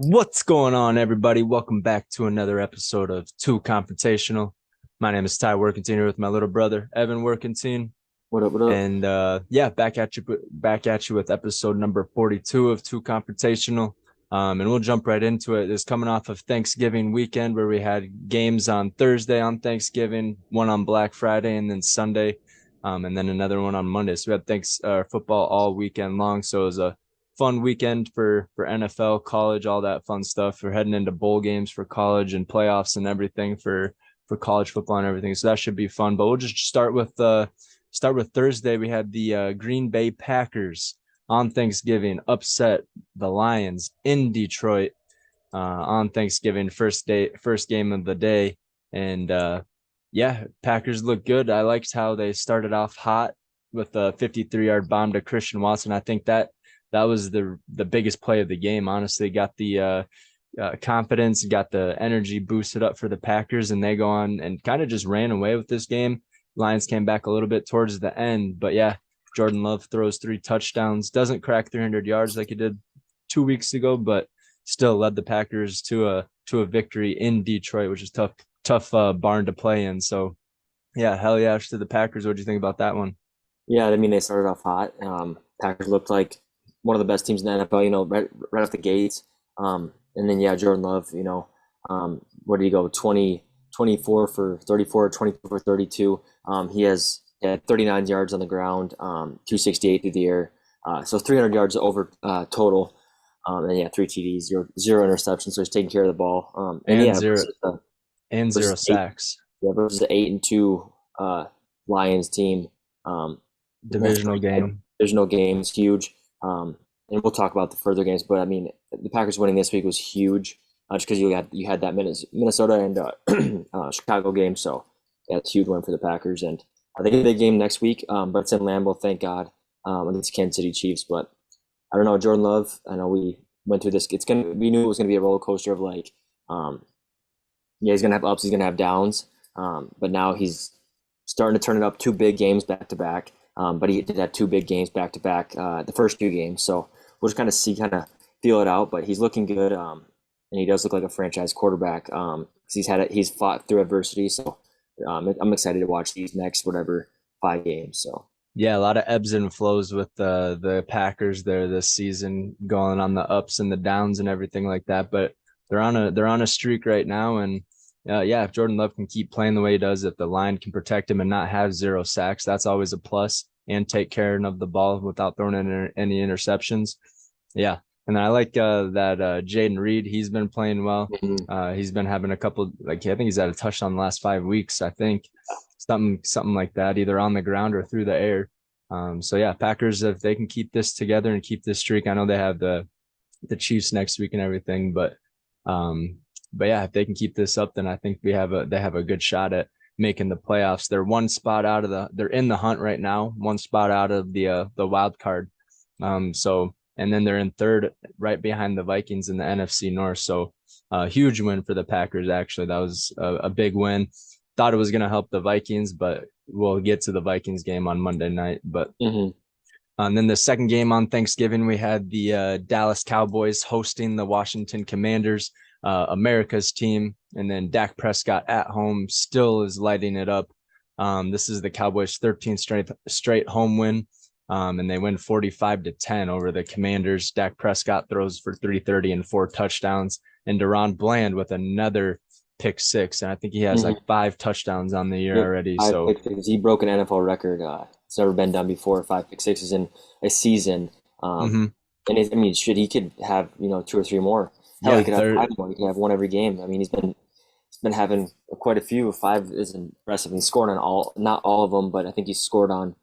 What's going on, everybody? Welcome back to another episode of TEW Confrontational. My name is Ty Workentine here with my little brother Evan Workentine, What up? What up? and back at you with episode number 42 of TEW Confrontational. And we'll jump right into it. It's coming off of Thanksgiving weekend where we had games on Thursday on Thanksgiving, one on Black Friday, and then Sunday, and then another one on Monday. So we had football all weekend long. So it was a fun weekend for NFL, college, all that fun stuff. We're heading into bowl games for college and playoffs and everything for college football and everything. So that should be fun. But we'll just start with Thursday. We had the Green Bay Packers on Thanksgiving upset the Lions in Detroit on Thanksgiving, first game of the day. And yeah, Packers look good. I liked how they started off hot with a 53-yard bomb to Christian Watson. I think that was the biggest play of the game. Honestly, got the confidence, got the energy boosted up for the Packers, and they go on and kind of just ran away with this game. Lions came back a little bit towards the end, but yeah, Jordan Love throws 3 touchdowns, doesn't crack 300 yards like he did 2 weeks ago, but still led the Packers to a victory in Detroit, which is tough barn to play in. So yeah, hell yeah to the Packers. What do you think about that one? Yeah, I mean they started off hot. Packers looked like one of the best teams in the NFL. Right off the gates. And then yeah, Jordan Love. Where did he go? 24 for 34, 22 for 32. He had 39 yards on the ground, 268 through the air. So 300 yards over total. And yeah, 3 TDs, zero interceptions. So he's taking care of the ball. And And yeah, zero versus eight, sacks. yeah, versus the 8-2 Lions team. That's Divisional pretty good. game. Divisional games, huge. And we'll talk about the further games, but I mean, the Packers winning this week was huge, just because you had that Minnesota and Chicago game, so yeah, it's a huge win for the Packers, and I think a big game next week, but it's in Lambeau, thank God, against Kansas City Chiefs. But I don't know, Jordan Love. I know we went through this. We knew it was gonna be a roller coaster of like, yeah, he's gonna have ups, he's gonna have downs, but now he's starting to turn it up. 2 big games back to back. But he did have 2 big games back to back, the first 2 games. So we'll just kind of feel it out. But he's looking good, and he does look like a franchise quarterback. 'Cause he's fought through adversity. So I'm excited to watch these next whatever 5 games. So Yeah, a lot of ebbs and flows with the Packers there this season, going on the ups and the downs and everything like that. But they're on a streak right now, and yeah, if Jordan Love can keep playing the way he does, if the line can protect him and not have 0 sacks, that's always a plus. And take care of the ball without throwing in any interceptions. Yeah, and then I like that Jaden Reed. He's been playing well. mhm. He's been having a couple, like I think he's had a touchdown the last 5 weeks. I think something like that, either on the ground or through the air. So yeah, Packers, if they can keep this together and keep this streak, I know they have the Chiefs next week and everything, um, but yeah, if they can keep this up, then I think they have a good shot at making the playoffs. They're in the hunt right now, one spot out of the wild card. So and then they're in third, right behind the Vikings in the NFC North. So a huge win for the Packers. Actually, that was a big win. Thought it was going to help the Vikings, but we'll get to the Vikings game on Monday night. But Mhm. and then the second game on Thanksgiving, we had the Dallas Cowboys hosting the Washington Commanders, America's team. And then Dak Prescott at home still is lighting it up. This is the Cowboys' 13th straight home win. And they win 45-10 over the Commanders. Dak Prescott throws for 330 and 4 touchdowns. And Deron Bland with another pick six. And I think he has like Mhm. 5 touchdowns on the year Yep. already. Five So pick sixes. He broke an NFL record. It's never been done before. 5 pick sixes in a season. Um, mhm. and I mean, shit, he could have 2 or 3 more. Hell, he Yeah, could have they're 5 more. He could have one every game. I mean, he's been having quite a few. Five is impressive. He's scored on not all of them, but I think he's scored on.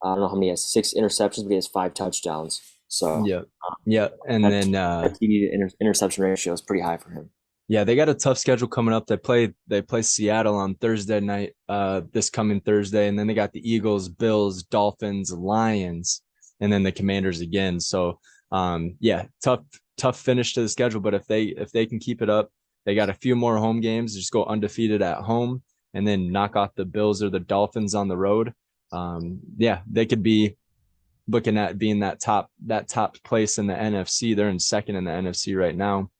I don't know how many he has. 6 interceptions, but he has 5 touchdowns. So yeah. Yeah. And that then that TD to interception ratio is pretty high for him. yeah, they got a tough schedule coming up. They play Seattle on Thursday night, this coming Thursday, and then they got the Eagles, Bills, Dolphins, Lions, and then the Commanders again. So yeah, tough finish to the schedule. But if they can keep it up, they got a few more home games, just go undefeated at home and then knock off the Bills or the Dolphins on the road. Yeah, they could be looking at being that top place in the NFC. They're in second in the NFC right now.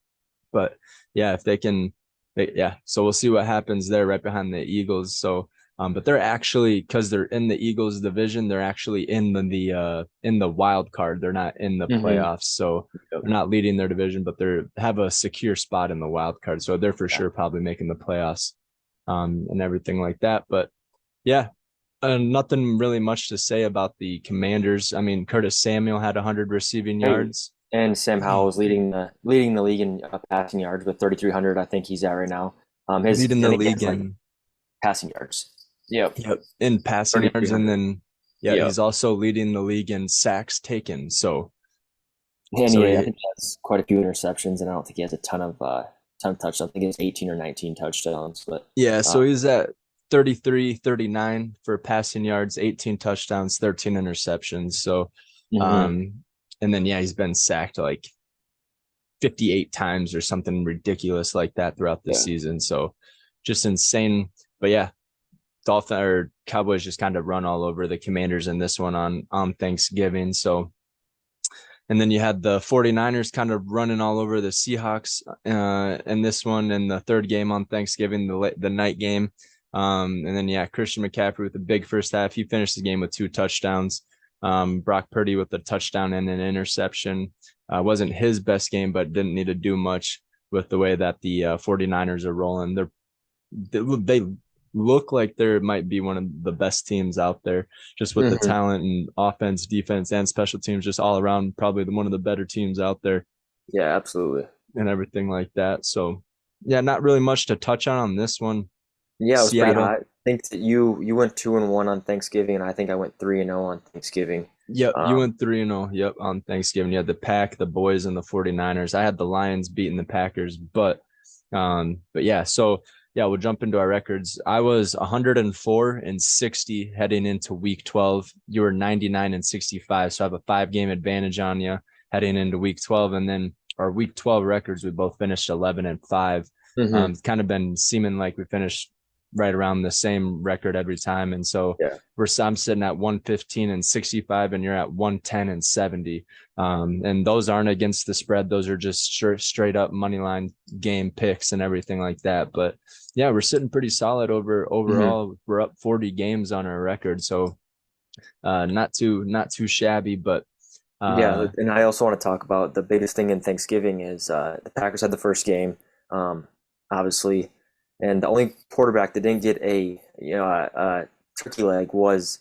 But yeah, if they can, yeah. So we'll see what happens there right behind the Eagles. So, but they're actually, because they're in the Eagles division, they're actually in the wild card. They're not in the Mm-hmm. playoffs. So Yep. they're not leading their division, but they're have a secure spot in the wild card. So they're for Yeah. sure probably making the playoffs, and everything like that. But yeah, nothing really much to say about the Commanders. I mean, Curtis Samuel had 100 receiving Hey, yards, and Sam Howell is leading the league in passing yards with 3,300. I think he's at right now. His leading I the think he league has like in passing yards. Yep, yep in passing yards, and 3,300. then yeah, Yep, he's also leading the league in sacks taken. So and so I he think he has quite a few interceptions, and I don't think he has a ton of touchdowns. I think he has 18 or 19 touchdowns, but yeah, uh, so he's at 33, 39 for passing yards, 18 touchdowns, 13 interceptions. So mhm. um and then yeah, he's been sacked like 58 times or something ridiculous like that throughout the Yeah. season. So just insane. But yeah, Dolphin or Cowboys just kind of run all over the Commanders in this one on Thanksgiving. So and then you had the 49ers kind of running all over the Seahawks in this one in the third game on Thanksgiving, the night game. And then yeah, Christian McCaffrey with a big first half. He finished the game with 2 touchdowns. Brock Purdy with a touchdown and an interception. Wasn't his best game, but didn't need to do much with the way that the 49ers are rolling. They look like they might be one of the best teams out there, just with the Mhm. talent and offense, defense, and special teams, just all around, probably one of the better teams out there Yeah, absolutely. and everything like that. So, yeah, not really much to touch on this one. Yeah, it was pretty Seattle, hot. I think that you went 2-1 on Thanksgiving, and I think I went 3-0 on Thanksgiving. yep, you Um, went 3-0. Yep, on Thanksgiving. You had the Pack, the Boys, and the 49ers. I had the Lions beating the Packers, but yeah, so yeah, we'll jump into our records. I was 104 and 60 heading into week 12. You were 99 and 65, so I have a 5 game advantage on you heading into week 12. And then our week 12 records, we both finished 11 and 5. mhm. It's kind of been seeming like we finished right around the same record every time. And so Yeah. I'm sitting at 115 and 65, and you're at 110 and 70. And those aren't against the spread; those are just straight up money line game picks and everything like that. But yeah, we're sitting pretty solid Mhm. overall. We're up 40 games on our record, so not too shabby. But Yeah, uh, and I also want to talk about the biggest thing in Thanksgiving is the Packers had the first game, um, obviously, and the only quarterback that didn't get a turkey leg was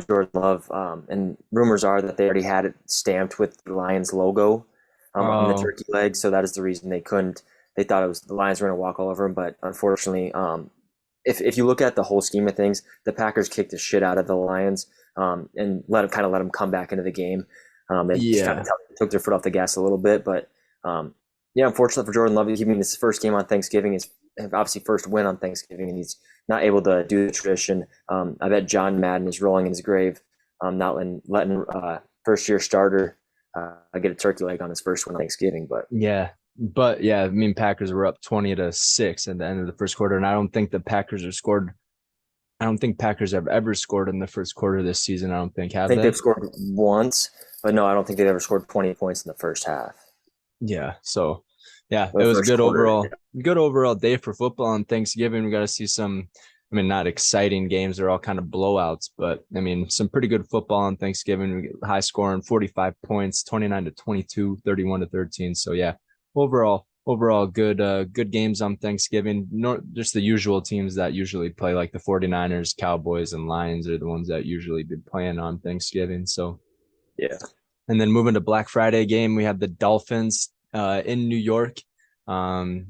Jordan Love, and rumors are that they already had it stamped with the Lions logo on the oh turkey leg, so that is the reason they couldn't. They thought it was the Lions were going to walk all over him, but unfortunately, if you look at the whole scheme of things, the Packers kicked the shit out of the Lions and let them come back into the game. They just kind of yeah, took their foot off the gas a little bit, but yeah, unfortunately for Jordan Love, keeping his first game on Thanksgiving is obviously first win on Thanksgiving, and he's not able to do the tradition. I bet John Madden is rolling in his grave, not letting first year starter get a turkey leg on his first win on Thanksgiving. But yeah. But yeah, I mean Packers were up 20-6 at the end of the first quarter, and I don't think Packers have ever scored in the first quarter this season. I don't think, I have think they've they? scored once, but no, I don't think they've ever scored 20 points in the first half Yeah. So yeah, or it the was first quarter. good overall day for football on Thanksgiving. We got to see some, I mean, not exciting games. They're all kind of blowouts, but I mean, some pretty good football on Thanksgiving. We get high scoring, 45 points, 29-22, 31-13. So yeah, overall good games on Thanksgiving. No, just the usual teams that usually play, like the 49ers, Cowboys, and Lions are the ones that usually be playing on Thanksgiving. So Yeah. and then moving to Black Friday game, we have the Dolphins in New York. Um,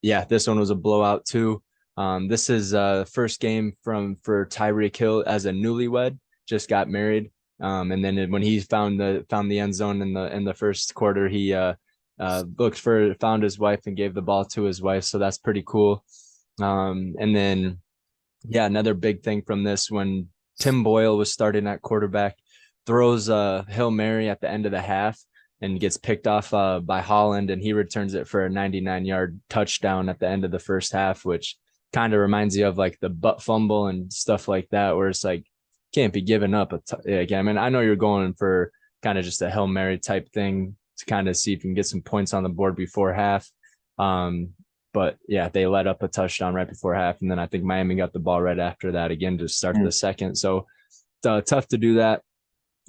yeah, this one was a blowout too. This is first game for Tyreek Hill as a newlywed, just got married. And then when he found the end zone in the first quarter, he found his wife and gave the ball to his wife. So that's pretty cool. And then yeah, another big thing from this, when Tim Boyle was starting at quarterback, throws a Hail Mary at the end of the half and gets picked off by Holland, and he returns it for a 99-yard touchdown at the end of the first half, which kind of reminds you of like the butt fumble and stuff like that, where it's like can't be giving up again. I mean, I know you're going for kind of just a Hail Mary type thing to kind of see if you can get some points on the board before half. But yeah, they let up a touchdown right before half, and then I think Miami got the ball right after that again to start the second. So tough to do that.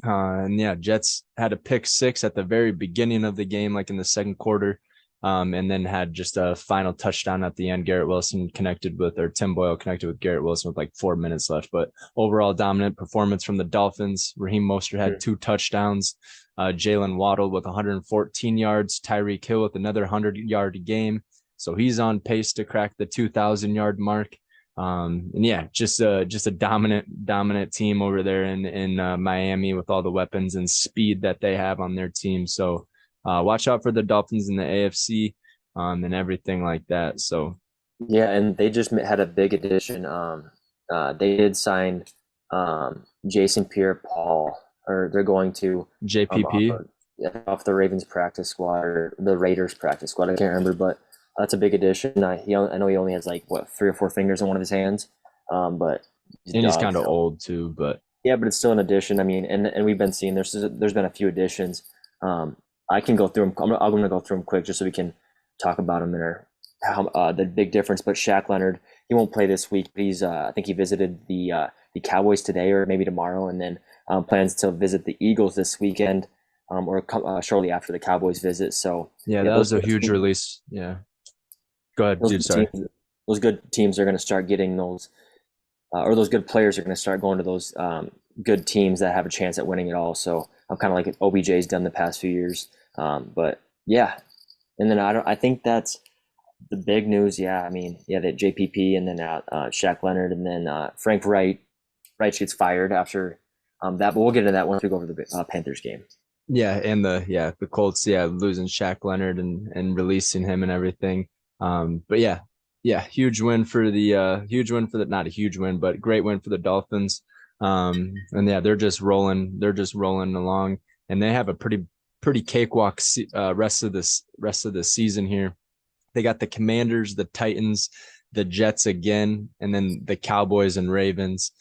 And yeah, Jets had a pick six at the very beginning of the game, like in the second quarter, and then had just a final touchdown at the end. Garrett Wilson connected with, or Tim Boyle connected with Garrett Wilson with like 4 minutes left. But overall, dominant performance from the Dolphins. Raheem Mostert had 2 touchdowns. Jalen Waddle with 114 yards. Tyreek Hill with another 100-yard game. So he's on pace to crack the 2,000-yard mark. And yeah, just a dominant team over there in Miami with all the weapons and speed that they have on their team. So watch out for the Dolphins in the AFC and everything like that. So Yeah, and they just had a big addition. They did sign Jason Pierre-Paul, or they're going to JPP, off the Ravens practice squad or the Raiders practice squad. I can't remember, but that's a big addition. I know he only has like what 3 or 4 fingers on one of his hands, but and he's kind of old too. But yeah, but it's still an addition. I mean, and we've been seeing there's been a few additions. I can go through them. I'm gonna go through them quick just so we can talk about them and how the big difference. But Shaq Leonard, he won't play this week. He's I think he visited the Cowboys today or maybe tomorrow, and then plans to visit the Eagles this weekend, or shortly after the Cowboys visit. So yeah, that was a huge release. Yeah, go ahead, dude. Sorry. Those good teams are going to start getting those, or those good players are going to start going to those good teams that have a chance at winning it all. So I'm kind of like OBJ's done the past few years. But yeah, and then I think that's the big news. Yeah, I mean, yeah, that JPP and then Shaq Leonard and then Frank Wright. Wright gets fired after that, but we'll get into that once we go over the Panthers game. Yeah, and the Colts, yeah, losing Shaq Leonard and releasing him and everything. But yeah, huge win for the not a huge win, but great win for the Dolphins. And yeah, they're just rolling along, and they have a pretty cakewalk rest of the season here. They got the Commanders, the Titans, the Jets again, and then the Cowboys and Ravens.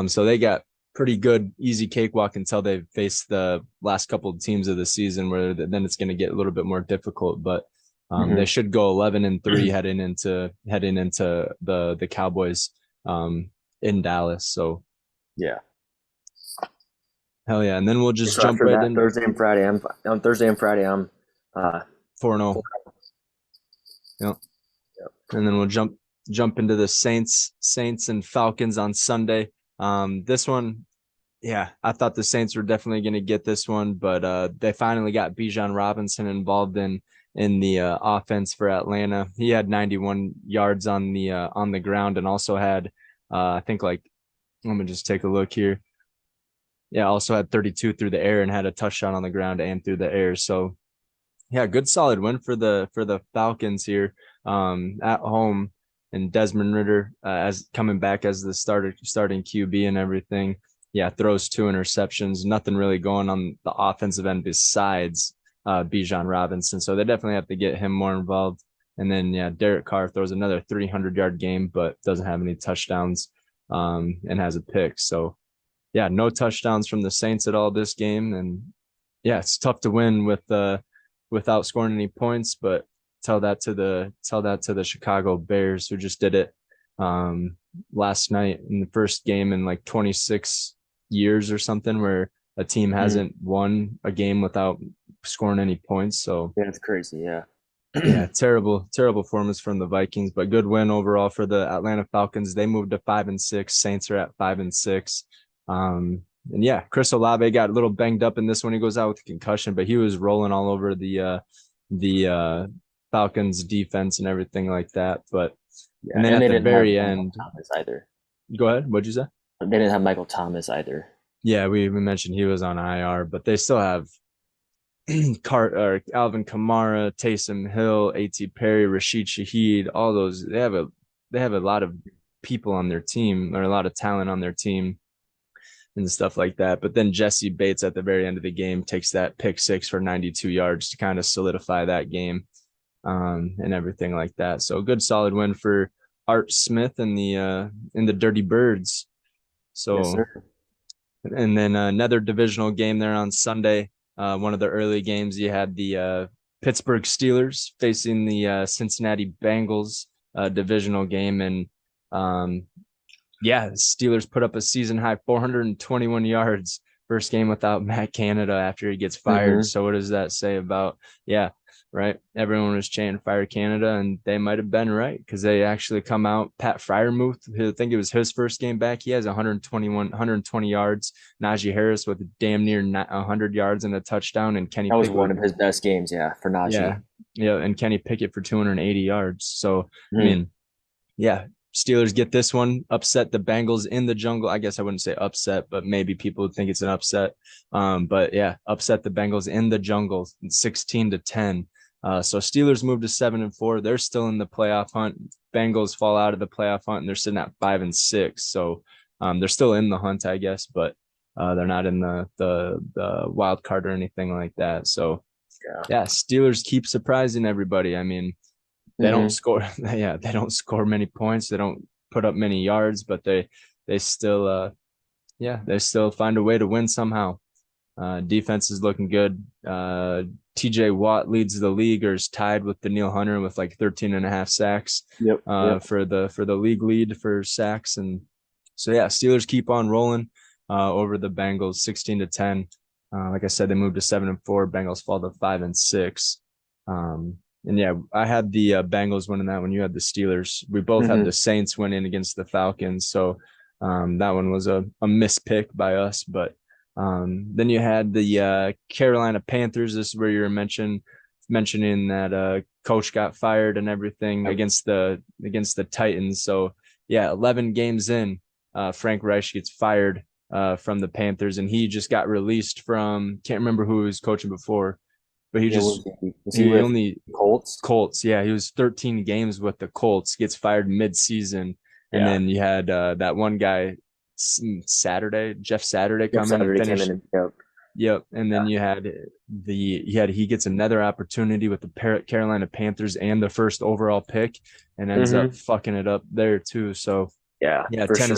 So they got pretty good, easy cakewalk until they face the last couple of teams of the season, where then it's going to get a little bit more difficult. But they should go 11-3 heading into the Cowboys in Dallas. So yeah, hell yeah, and then we'll just jump right in Thursday and Friday. On Thursday and Friday. I'm 4-0. Yep. And then we'll jump into the Saints and Falcons on Sunday. This one, yeah, I thought the Saints were definitely going to get this one, but they finally got Bijan Robinson involved in the offense for Atlanta. He had 91 yards on the ground, and also had I think, like, let me just take a look here. Yeah, also had 32 through the air and had a touchdown on the ground and through the air. So yeah, good solid win for the Falcons here at home, and Desmond Ridder as coming back as the starting QB and everything. Yeah, throws 2 interceptions. Nothing really going on the offensive end besides Bijan Robinson. So they definitely have to get him more involved. And then yeah, Derek Carr throws another 300-yard game, but doesn't have any touchdowns and has a pick. So yeah, no touchdowns from the Saints at all this game, and yeah, it's tough to win without scoring any points. But tell that to the Chicago Bears, who just did it last night in the first game in like 26 years or something, where a team hasn't won a game without scoring any points. So yeah, it's crazy. Yeah. Yeah, terrible performance from the Vikings, but good win overall for the Atlanta Falcons. They moved to 5-6. Saints are at 5-6. And yeah, Chris Olave got a little banged up in this one. He goes out with a concussion, but he was rolling all over the Falcons defense and everything like that. But Yeah, and then at the very end, Thomas either. Go ahead. What'd you say? They didn't have Michael Thomas either. Yeah, we mentioned he was on IR, but they still have Alvin Kamara, Taysom Hill, A.T. Perry, Rashid Shaheed, all those. They have a lot of people on their team, or a lot of talent on their team and stuff like that. But then Jesse Bates at the very end of the game takes that pick six for 92 yards to kind of solidify that game and everything like that. So a good solid win for Art Smith and the Dirty Birds. So, yes, sir. And then another divisional game there on Sunday. One of the early games, you had the Pittsburgh Steelers facing the Cincinnati Bengals divisional game. And yeah, the Steelers put up a season high 421 yards first game without Matt Canada after he gets fired. So what does that say about, yeah, right? Everyone was chanting fire Canada, and they might have been right because they actually come out. Pat Fryermuth, I think it was his first game back. He has 120 yards. Najee Harris with damn near 100 yards and a touchdown, and Kenny That was Pickett one of his best games, yeah, for yeah, Najee. yeah, and Kenny Pickett for 280 yards. So I Mm-hmm. mean, yeah, Steelers get this one, upset the Bengals in the jungle. I guess I wouldn't say upset, but maybe people would think it's an upset. But yeah, upset the Bengals in the jungle, 16-10. So Steelers move to 7-4. They're still in the playoff hunt. Bengals fall out of the playoff hunt, and they're sitting at 5-6. So they're still in the hunt, I guess, but they're not in the wild card or anything like that. So yeah, Steelers keep surprising everybody. I mean, they don't Mm-hmm. score. Yeah, they don't score many points. They don't put up many yards, but they still yeah, they still find a way to win somehow. Defense is looking good. TJ Watt leads the league or is tied with Daniil Hunter with like 13 and a half sacks Yep. Yep. for the league lead for sacks. And so yeah, Steelers keep on rolling over the Bengals 16-10. Like I said, they moved to 7-4. Bengals fall to 5-6. And yeah, I had the Bengals winning that one. You had the Steelers. We both had Mm-hmm. the Saints winning against the Falcons. So that one was a mispick by us. But then you had the Carolina Panthers. This is where you were mentioning that coach got fired and everything Yep. against the Titans. So yeah, 11 games in, Frank Reich gets fired from the Panthers, and he just got released from, can't remember who he was coaching before, but Yeah, was he he with only Colts? Colts. Yeah, he was 13 games with the Colts, gets fired mid-season. And Yeah. then you had that one guy, Jeff Saturday, Jeff come in and Saturday came in finish. and yep. Yep. And then you had he gets another opportunity with the Carolina Panthers and the first overall pick, and ends up Mm-hmm. fucking it up there too. So Yeah, yeah, for sure.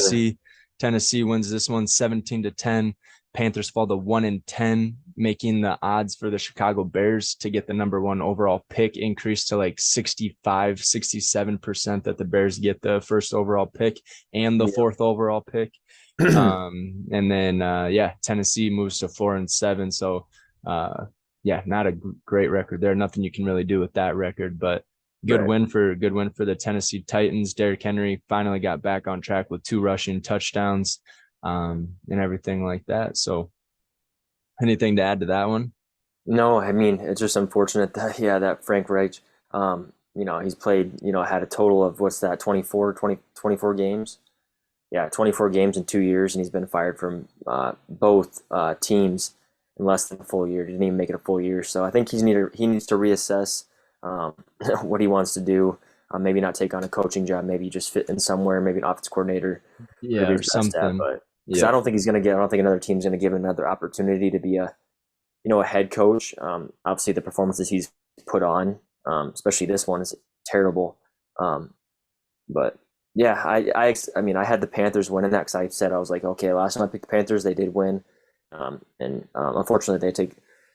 Tennessee wins this one 17-10. Panthers fall to 1-10, making the odds for the Chicago Bears to get the number one overall pick increase to like 65-67% that the Bears get the first overall pick and the Yeah. fourth overall pick. And then yeah, Tennessee moves to 4-7. So yeah, not a great record there. Nothing you can really do with that record, but Right. good win for the Tennessee Titans. Derrick Henry finally got back on track with 2 rushing touchdowns, and everything like that. So anything to add to that one? No, I mean, it's just unfortunate that, yeah, that Frank Reich, he's played, had a total of what's that, 24 games? Yeah, 24 games in 2 years, and he's been fired from both teams in less than a full year. Didn't even make it a full year. So I think he needs to reassess um, what he wants to do. Maybe not take on a coaching job. Maybe just fit in somewhere. Maybe an office coordinator, Yeah, whatever or he's best at. something. But because I Yep. don't think he's going to get. I don't think another team's going to give him another opportunity to be a head coach. Obviously, the performances he's put on, especially this one, is terrible. Um, but yeah, I mean, I had the Panthers winning that because I said I was like, okay, last time I picked the Panthers, they did win, and unfortunately they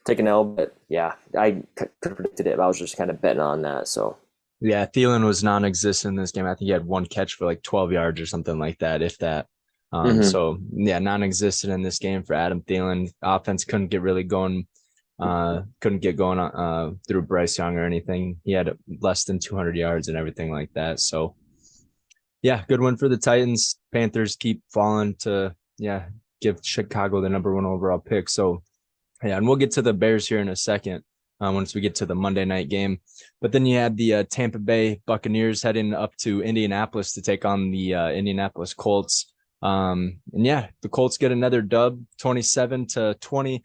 take an L. But yeah, I could have predicted it. But I was just kind of betting on that. So Yeah, Thielen was non-existent in this game. I think he had 1 catch for like 12 yards or something like that, if that. mm-hmm. So yeah, non-existent in this game for Adam Thielen. Offense couldn't get really going, couldn't get going through Bryce Young or anything. He had less than 200 yards and everything like that. So yeah, good one for the Titans. Panthers keep falling to, yeah, give Chicago the number one overall pick. So yeah, and we'll get to the Bears here in a second once we get to the Monday night game. But then you had the Tampa Bay Buccaneers heading up to Indianapolis to take on the Indianapolis Colts. And yeah, the Colts get another dub, 27-20,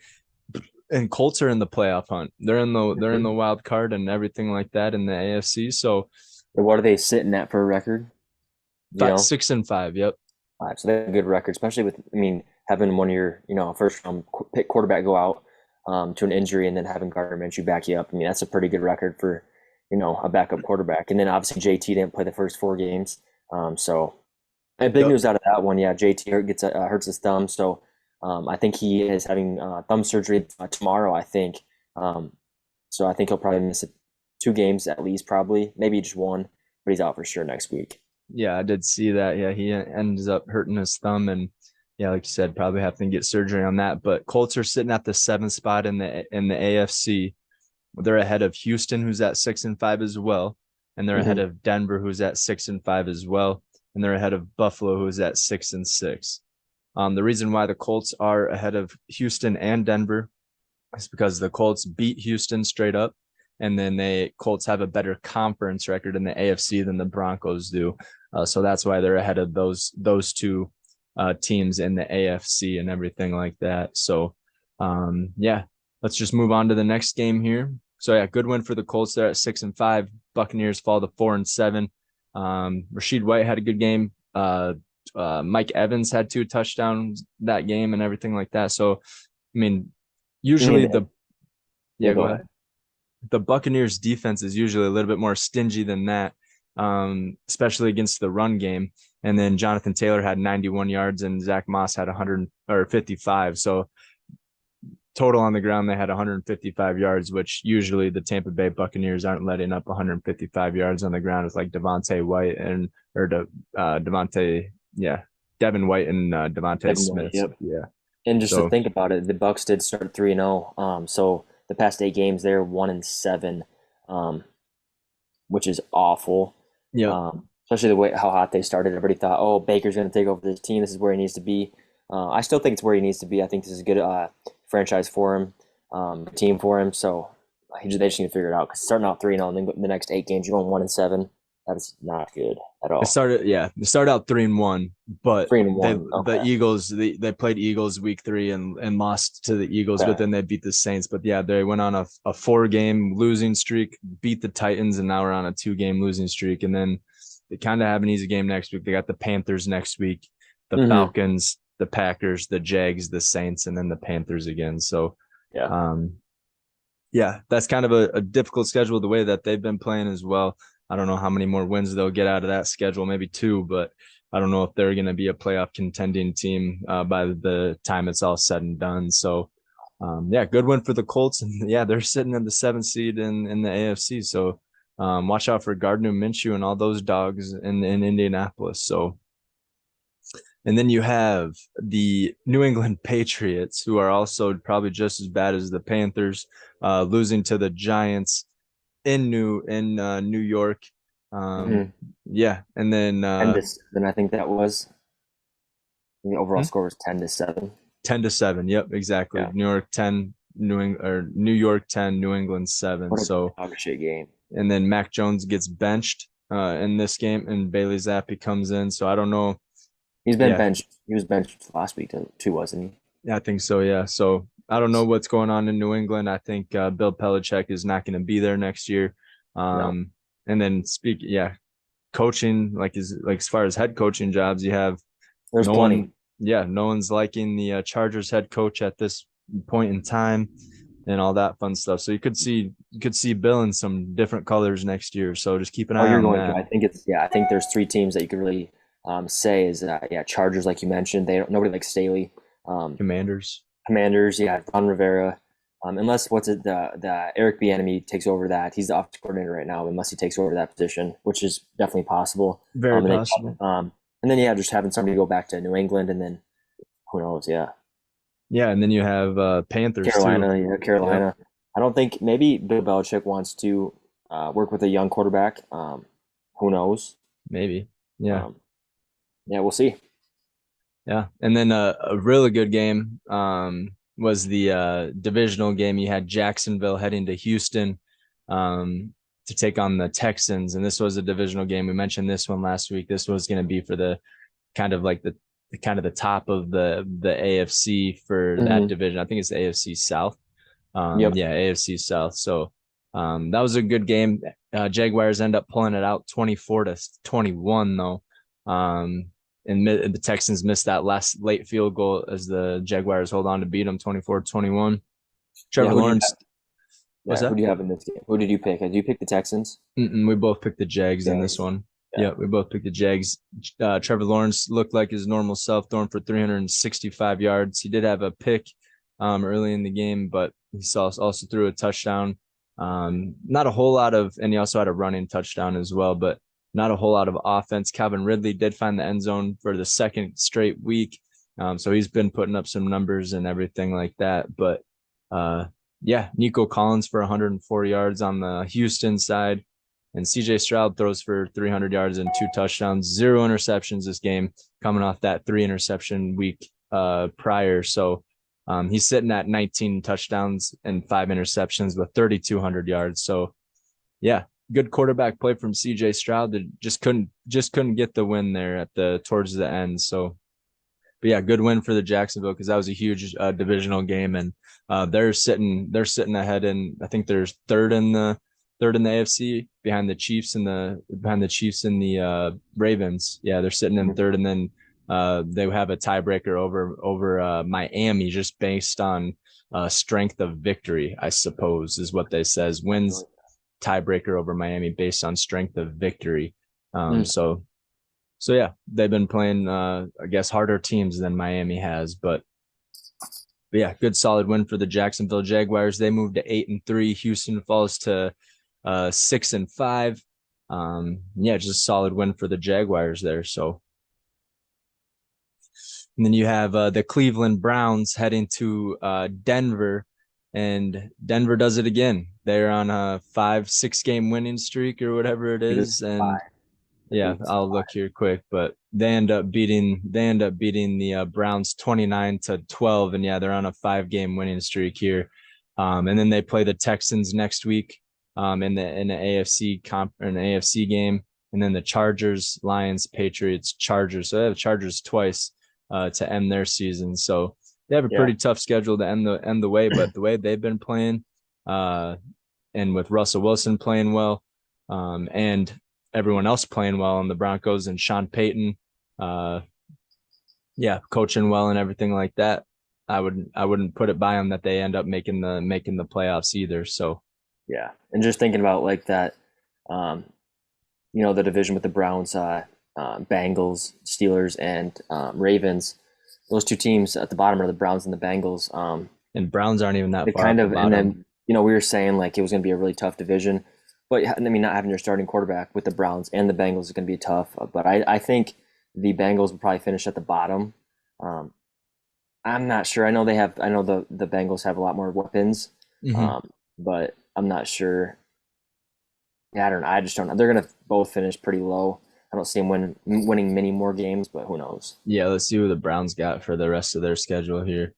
and Colts are in the playoff hunt. They're in the wild card and everything like that in the AFC. So What are they sitting at for a record? You five, know, 6-5. Yep. so they have a good record, especially with I mean having one of your first round pick quarterback go out to an injury and then having Gardner Minshew back you up. I mean that's a pretty good record for a backup quarterback. And then obviously JT didn't play the first 4 games, so and big Yep. news out of that one. Yeah, JT hurts his thumb, so I think he is having thumb surgery tomorrow. I think. So I think he'll probably miss 2 games at least, probably maybe just one, but he's out for sure next week. Yeah, I did see that. Yeah, he ends up hurting his thumb, and yeah, like you said, probably have to get surgery on that. But Colts are sitting at the 7th spot in the AFC. They're ahead of Houston, who's at 6-5 as well, and they're ahead Mm-hmm. of Denver, who's at 6-5 as well, and they're ahead of Buffalo, who's at 6-6. The reason why the Colts are ahead of Houston and Denver is because the Colts beat Houston straight up, and then they Colts have a better conference record in the AFC than the Broncos do. So that's why they're ahead of those two teams in the AFC and everything like that. So yeah, let's just move on to the next game here. So yeah, good win for the Colts. They're at 6-5. Buccaneers fall to 4-7. Rashid White had a good game. Mike Evans had 2 touchdowns that game and everything like that. So I mean, You usually mean, the yeah, yeah, go go ahead. ahead. The Buccaneers defense is usually a little bit more stingy than that, especially against the run game. And then Jonathan Taylor had 91 yards and Zach Moss had 100 or 55. So total on the ground, they had 155 yards, which usually the Tampa Bay Buccaneers aren't letting up 155 yards on the ground with like Devontae White and or Devontae, yeah, Devin White and Devontae Devin White, Smith. So, yep. yeah. And just to So think about it, the Bucks did start 3-0. So the past 8 games, they're 1-7, um, which is awful. yeah, Especially the way how hot they started. Everybody thought, oh, Baker's going to take over this team. This is where he needs to be. I still think it's where he needs to be. I think this is a good franchise for him, team for him. So they just need to figure it out. Because starting out 3-0, and then the next 8 games, you're going 1-7. That is not good at all. They started out 3-1, but Three and they one. the Okay. Eagles they played Eagles week 3 and lost to the Eagles, but Okay. then they beat the Saints. But yeah, they went on a 4-game losing streak, beat the Titans, and now we're on a 2-game losing streak. And then they kind of have an easy game next week. They got the Panthers next week, the Mm-hmm. Falcons, the Packers, the Jags, the Saints, and then the Panthers again. So Yeah. um yeah, that's kind of a difficult schedule the way that they've been playing as well. I don't know how many more wins they'll get out of that schedule, maybe 2, but I don't know if they're going to be a playoff contending team by the time it's all said and done. So, yeah, good win for the Colts, and yeah, they're sitting in the 7th seed in the AFC. So, watch out for Gardner Minshew and all those dogs in Indianapolis. So, and then you have the New England Patriots, who are also probably just as bad as the Panthers, losing to the Giants in New York. Um, Mm-hmm. yeah, and then 10-7, I think that was. The overall hmm? score was 10-7. 10-7. Yep, exactly. Yeah. New York 10, New York 10, New England 7. What a So, dog shit game. and then Mac Jones gets benched in this game, and Bailey Zappi comes in. So I don't know. He's been Yeah, benched. He was benched last week too, wasn't he? yeah, I think so. Yeah. So I don't know what's going on in New England. I think Bill Belichick is not going to be there next year. No. Um, and then yeah, coaching like as far as head coaching jobs, you have There's no plenty. one. Yeah, no one's liking the Chargers head coach at this point in time, and all that fun stuff. So you could see Bill in some different colors next year. So just keep an Oh, eye you're on going to. that. I think it's yeah. I think there's 3 teams that you could really say is yeah, Chargers like you mentioned. They don't nobody likes Staley. Um, Commanders. Commanders, yeah, Ron Rivera. Unless what's it the Eric Bieniemy takes over that. He's the offensive coordinator right now. Unless he takes over that position, which is definitely possible. Very And then possible. yeah, just having somebody go back to New England, and then who knows? Yeah, Yeah, and then you have Panthers too. Carolina, yeah, Yep, Carolina. I don't think maybe Bill Belichick wants to work with a young quarterback. Who knows? maybe. Yeah. Um, yeah, we'll see. Yeah. And then a really good game was the divisional game. You had Jacksonville heading to Houston to take on the Texans. And this was a divisional game. We mentioned this one last week. This was going to be for the kind of like the kind of the top of the AFC for that Hmm. division. I think it's the AFC South. Yep. Yeah, AFC South. So that was a good game. Jaguars end up pulling it out 24-21 though. And the Texans missed that last late field goal as the Jaguars hold on to beat them 24-21. Yeah. Trevor Who do you Lawrence, have? what's Yeah. Who that? do you have in this game? Who did you pick? Did you pick the Texans? We both picked the Jags in this Jags. one. Yeah. Yeah, we both picked the Jags. Trevor Lawrence looked like his normal self, throwing for 365 yards. He did have a pick early in the game, but he also threw a touchdown. Not a whole lot of, and he also had a running touchdown as well, but not a whole lot of offense. Calvin Ridley did find the end zone for the second straight week. So he's been putting up some numbers and everything like that. But yeah, Nico Collins for 104 yards on the Houston side. And CJ Stroud throws for 300 yards and 2 touchdowns, 0 interceptions this game, coming off that 3 interception week prior. So he's sitting at 19 touchdowns and 5 interceptions with 3,200 yards. So yeah, good quarterback play from CJ Stroud that just couldn't get the win there at the towards the end. So but yeah, good win for the Jacksonville because that was a huge divisional game, and they're sitting ahead, and I think they're third in the AFC behind the Chiefs and the Ravens. Yeah, they're sitting in third, and then they have a tiebreaker over Miami just based on strength of victory, I suppose, is what they says. Wins tiebreaker over Miami based on strength of victory. So yeah, they've been playing I guess harder teams than Miami has, but yeah, good solid win for the Jacksonville Jaguars. They moved to 8-3. Houston falls to 6-5. Yeah, just a solid win for the Jaguars there. So and then you have the Cleveland Browns heading to Denver, and Denver does it again. They're on a 5-6 game winning streak or whatever it is, and yeah, I'll look here quick, but they end up beating the Browns 29-12, and yeah, they're on a 5 game winning streak here. And then they play the Texans next week in the AFC game, and then the Chargers, Lions, Patriots, Chargers. So they have Chargers twice to end their season. So they have a pretty tough schedule to end the way, but the way they've been playing, and with Russell Wilson playing well, and everyone else playing well on the Broncos and Sean Payton, yeah, coaching well and everything like that. I wouldn't put it by them that they end up making the playoffs either. So yeah, and just thinking about like that, the division with the Browns, Bengals, Steelers, and Ravens. Those two teams at the bottom are the Browns and the Bengals. And Browns aren't even that they far kind at of, the and bottom. then we were saying like it was going to be a really tough division, but I mean, not having your starting quarterback with the Browns and the Bengals is going to be tough. But I think the Bengals will probably finish at the bottom. I'm not sure. I know the Bengals have a lot more weapons, but I'm not sure. Yeah, I don't know. I just don't know. They're gonna both finish pretty low. I don't see them winning many more games, but who knows? Yeah, let's see who the Browns got for the rest of their schedule here.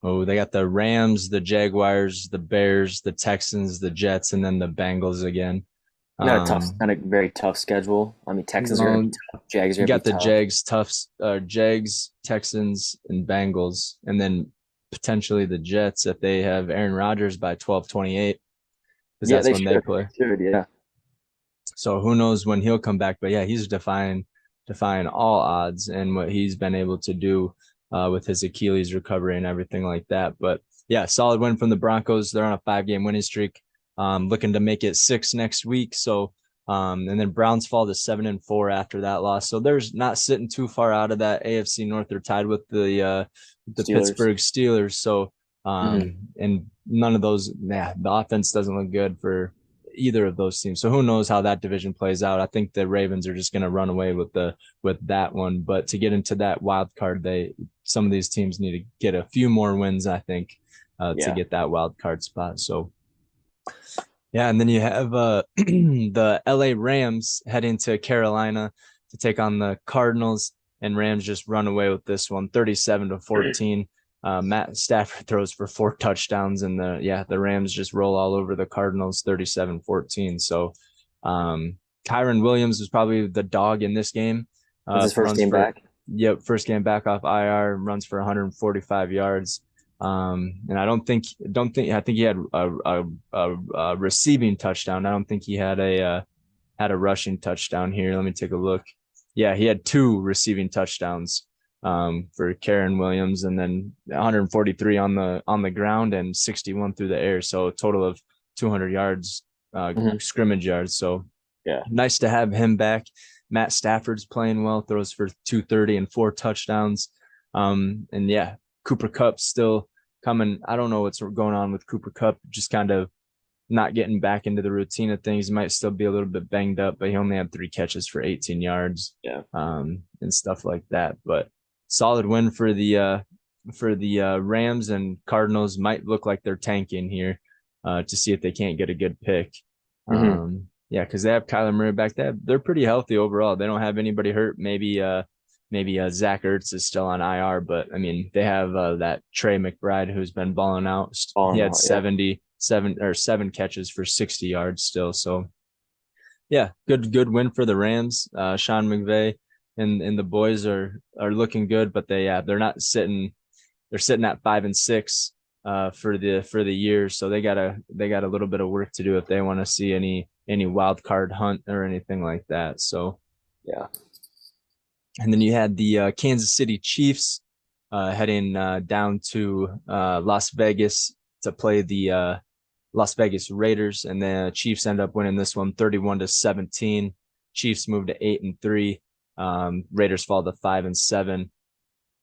Oh, they got the Rams, the Jaguars, the Bears, the Texans, the Jets, and then the Bengals again. You got a very tough schedule. I mean, Texans are gonna be tough. Jags are You gonna got be the tough. Jags, Texans, and Bengals, and then potentially the Jets if they have Aaron Rodgers by 12-28, because Yeah, that's they when they should. play. They should, yeah. So who knows when he'll come back? But yeah, he's defying all odds and what he's been able to do with his Achilles recovery and everything like that. But yeah, solid win from the Broncos. They're on a 5 game winning streak, looking to make it 6 next week. So and then Browns fall to 7-4 after that loss. So there's not sitting too far out of that AFC North. They're tied with the Pittsburgh Steelers. So and none of those, the offense doesn't look good for either of those teams. So who knows how that division plays out? I think the Ravens are just going to run away with that one. But to get into that wild card, some of these teams need to get a few more wins, I think, to get that wild card spot. So yeah, and then you have the LA Rams heading to Carolina to take on the Cardinals, and Rams just run away with this one, 37-14. Matt Stafford throws for 4 touchdowns, and the Rams just roll all over the Cardinals, 37-14. So Kyron Williams was probably the dog in this game. That's his first game back. Yep, first game back off IR, runs for 145 yards. And I think he had a receiving touchdown. I don't think he had a rushing touchdown here. Let me take a look. Yeah, he had 2 receiving touchdowns for Kyron Williams, and then 143 on the ground and 61 through the air. So a total of 200 yards, scrimmage yards. So yeah, nice to have him back. Matt Stafford's playing well, throws for 230 and 4 touchdowns. And yeah, Cooper Kupp still coming. I don't know what's going on with Cooper Kupp. Just kind of not getting back into the routine of things. He might still be a little bit banged up, but he only had 3 catches for 18 yards, Yeah. and stuff like that. But solid win for the Rams, and Cardinals might look like they're tanking here to see if they can't get a good pick. Mm-hmm. Yeah, because they have Kyler Murray back. They're pretty healthy overall. They don't have anybody hurt. Maybe Zach Ertz is still on IR, but I mean they have that Trey McBride who's been balling out. He Falling had out. Yeah. 7 catches for 60 yards still. So yeah, good win for the Rams. Sean McVay and the boys are looking good, but they're not sitting. They're sitting at 5-6 for the year, so they got a little bit of work to do if they want to see any wild card hunt or anything like that. So Yeah. and then you had the Kansas City Chiefs heading down to Las Vegas to play the Las Vegas Raiders, and the Chiefs end up winning this one 31-17. Chiefs moved to 8-3. Raiders fall to 5-7.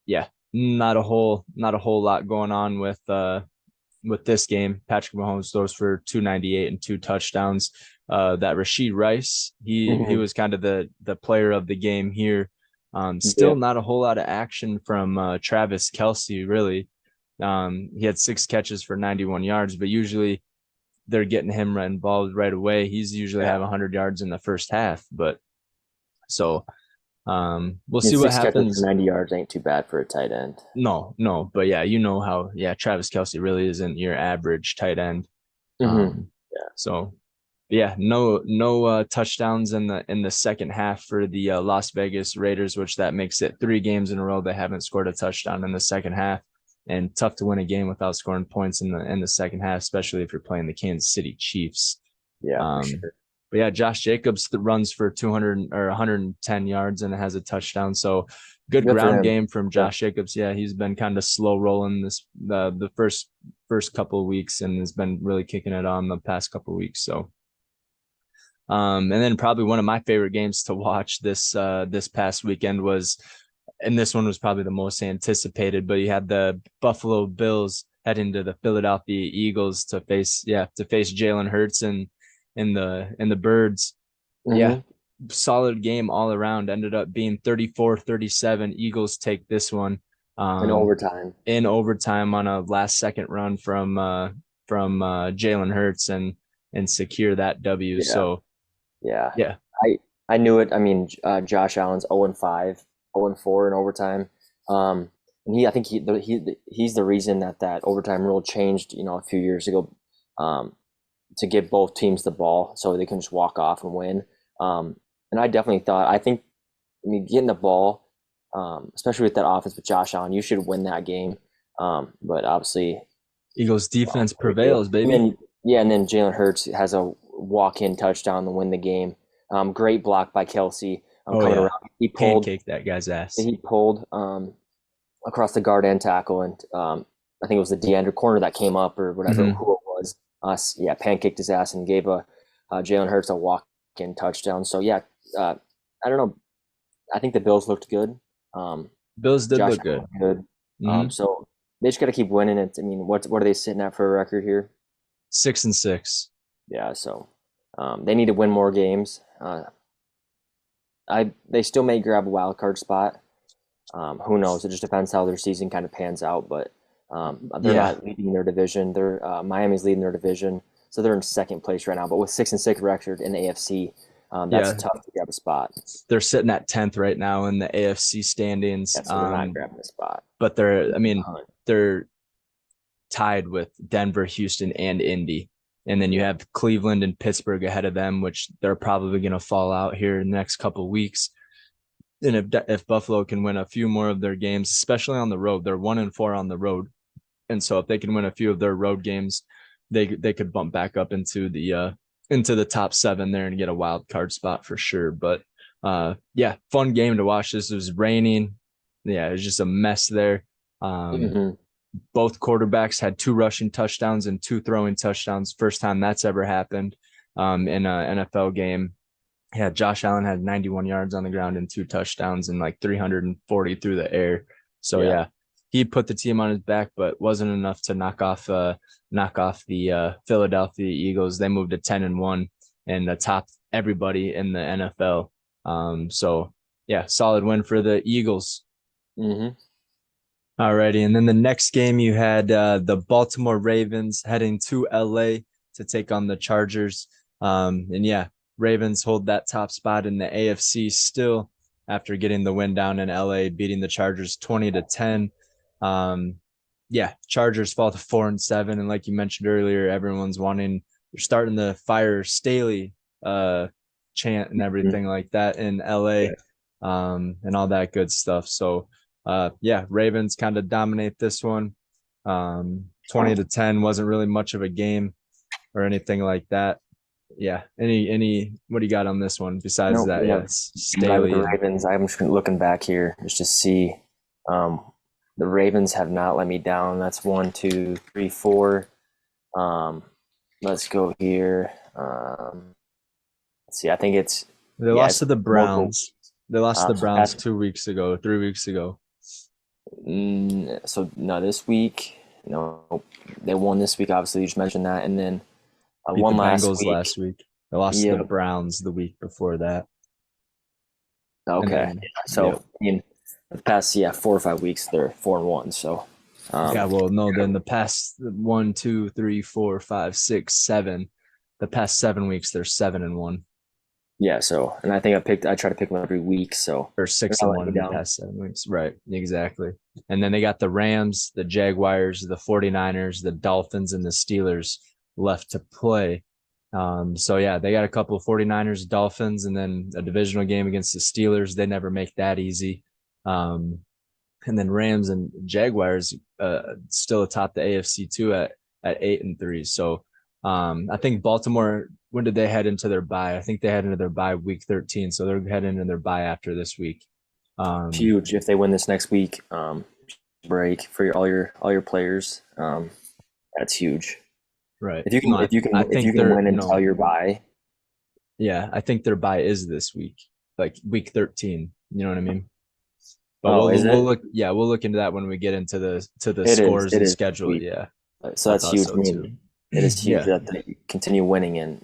Yeah, not a whole lot going on with this game. Patrick Mahomes throws for 298 and 2 touchdowns. That Rashid Rice, he Mm-hmm. was kind of the player of the game here. Yeah. Still not a whole lot of action from Travis Kelce, really. He had 6 catches for 91 yards, but usually they're getting him involved right away. He's usually Yeah. have 100 yards in the first half, but so we'll I mean, see what 6 catches for happens. 90 yards ain't too bad for a tight end. No, but yeah, you know how, yeah, Travis Kelce really isn't your average tight end. Mm-hmm. Um, Yeah. so yeah, no touchdowns in the second half for the Las Vegas Raiders, which that makes it 3 games in a row they haven't scored a touchdown in the second half, and tough to win a game without scoring points in the second half, especially if you're playing the Kansas City Chiefs. Yeah, for Um, sure. but yeah, Josh Jacobs runs for 200 or 110 yards and has a touchdown. So good Good for ground him. game from Yeah. Josh Jacobs. Yeah, he's been kind of slow rolling the first couple of weeks and has been really kicking it on the past couple of weeks. So and then probably one of my favorite games to watch this past weekend was, and this one was probably the most anticipated, but you had the Buffalo Bills heading to the Philadelphia Eagles to face Jalen Hurts and the Birds. Yeah, Mm-hmm. solid game all around. Ended up being 34-37. Eagles take this one In um, overtime. in overtime on a last second run from Jalen Hurts and secure that W. Yeah. So Yeah. yeah, I knew it. I mean, Josh Allen's 0-5, 0-4 in overtime. And I think he's the reason that overtime rule changed, a few years ago, to give both teams the ball so they can just walk off and win. And I think, I mean, getting the ball, especially with that offense with Josh Allen, you should win that game. But obviously, Eagles defense we do. prevails, And baby. then and then Jalen Hurts has a walk-in touchdown to win the game. Great block by Kelsey. Oh Coming yeah, around, he pulled pancake that guy's ass. he pulled across the guard and tackle, and I think it was the D-end corner that came up or whatever Mm-hmm. who it was. Yeah, pancaked his ass and gave a Jalen Hurts a walk-in touchdown. So yeah, I don't know. I think the Bills looked good. Um, Bills did Josh look Allen good. looked good. Mm-hmm. So they just got to keep winning it. I mean, what are they sitting at for a record here? 6-6. Yeah, so they need to win more games. They still may grab a wild card spot. Who knows? It just depends how their season kind of pans out. But they're Yeah, not leading their division. They're Miami's leading their division, so they're in second place right now. But with 6-6 record in the AFC, that's yeah. tough to grab a spot. They're sitting at 10th right now in the AFC standings. Yeah, so they're not grabbing a spot. But I mean, Hunt. they're tied with Denver, Houston, and Indy. And then you have Cleveland and Pittsburgh ahead of them, which they're probably going to fall out here in the next couple of weeks. And if Buffalo can win a few more of their games, especially on the road, they're 1-4 on the road. And so if they can win a few of their road games, they could bump back up into the top 7 there and get a wild card spot for sure. But yeah, fun game to watch. This was raining. Yeah, it was just a mess there. Mm-hmm. Both quarterbacks had 2 rushing touchdowns and 2 throwing touchdowns. First time that's ever happened in an NFL game. Yeah, Josh Allen had 91 yards on the ground and 2 touchdowns and like 340 through the air. So Yeah. yeah, he put the team on his back, but wasn't enough to knock off the Philadelphia Eagles. They moved to 10-1 and top everybody in the NFL. So yeah, solid win for the Eagles. Mm-hmm. Alrighty, and then the next game you had the Baltimore Ravens heading to LA to take on the Chargers. And yeah, Ravens hold that top spot in the AFC still after getting the win down in LA, beating the Chargers 20-10. Yeah, Chargers fall to 4-7, and like you mentioned earlier, everyone's wanting they're starting the fire Staley chant and everything like that in LA, Yeah. and all that good stuff. So yeah, Ravens kind of dominate this one. 20-10 wasn't really much of a game or anything like that. Yeah. Any what do you got on this one besides No, that? yeah, Yes, right with Staley the and Ravens. I'm just looking back here just to see. Um, the Ravens have not let me down. That's one, two, three, four. Um, let's go here. Let's see. I think it's they yeah, lost it's to the multiple. Browns. They lost to the So Browns that's 2 weeks ago, 3 weeks ago. so no, this week, no, they won this week. Obviously, you just mentioned that, and then Beat the one last Bengals week. last week. They lost to the Yeah. Browns the week before that. And Okay. then So yep. I mean, the past 4 or 5 weeks, they're 4-1. So Yeah, um, well, no, then the past 1, 2, 3, 4, 5, 6, 7, the past 7 weeks, they're 7-1 yeah. So and I try to pick them every week. So or they're six not and letting one me in the down. past 7 weeks. Right. Exactly. And then they got the Rams, the Jaguars, the 49ers, the Dolphins, and the Steelers left to play. So yeah, they got a couple of 49ers, Dolphins, and then a divisional game against the Steelers. They never make that easy. Um, and then Rams and Jaguars still atop the AFC too at 8-3. So I think Baltimore. When did they head into their bye? I think they head into their bye week 13. So they're heading into their bye after this week. Huge if they win this next week. Break for all your players. That's huge. Right. If you can No, if you can I if you think can they're win until no. your bye. Yeah, I think their bye is this week, like week 13. You know what I mean? But Oh, is we'll it? look. Yeah, we'll look into that when we get into the It is. scores It and is this schedule. week. Yeah, So I that's thought huge. I so too. mean, it is huge Yeah, that they continue winning and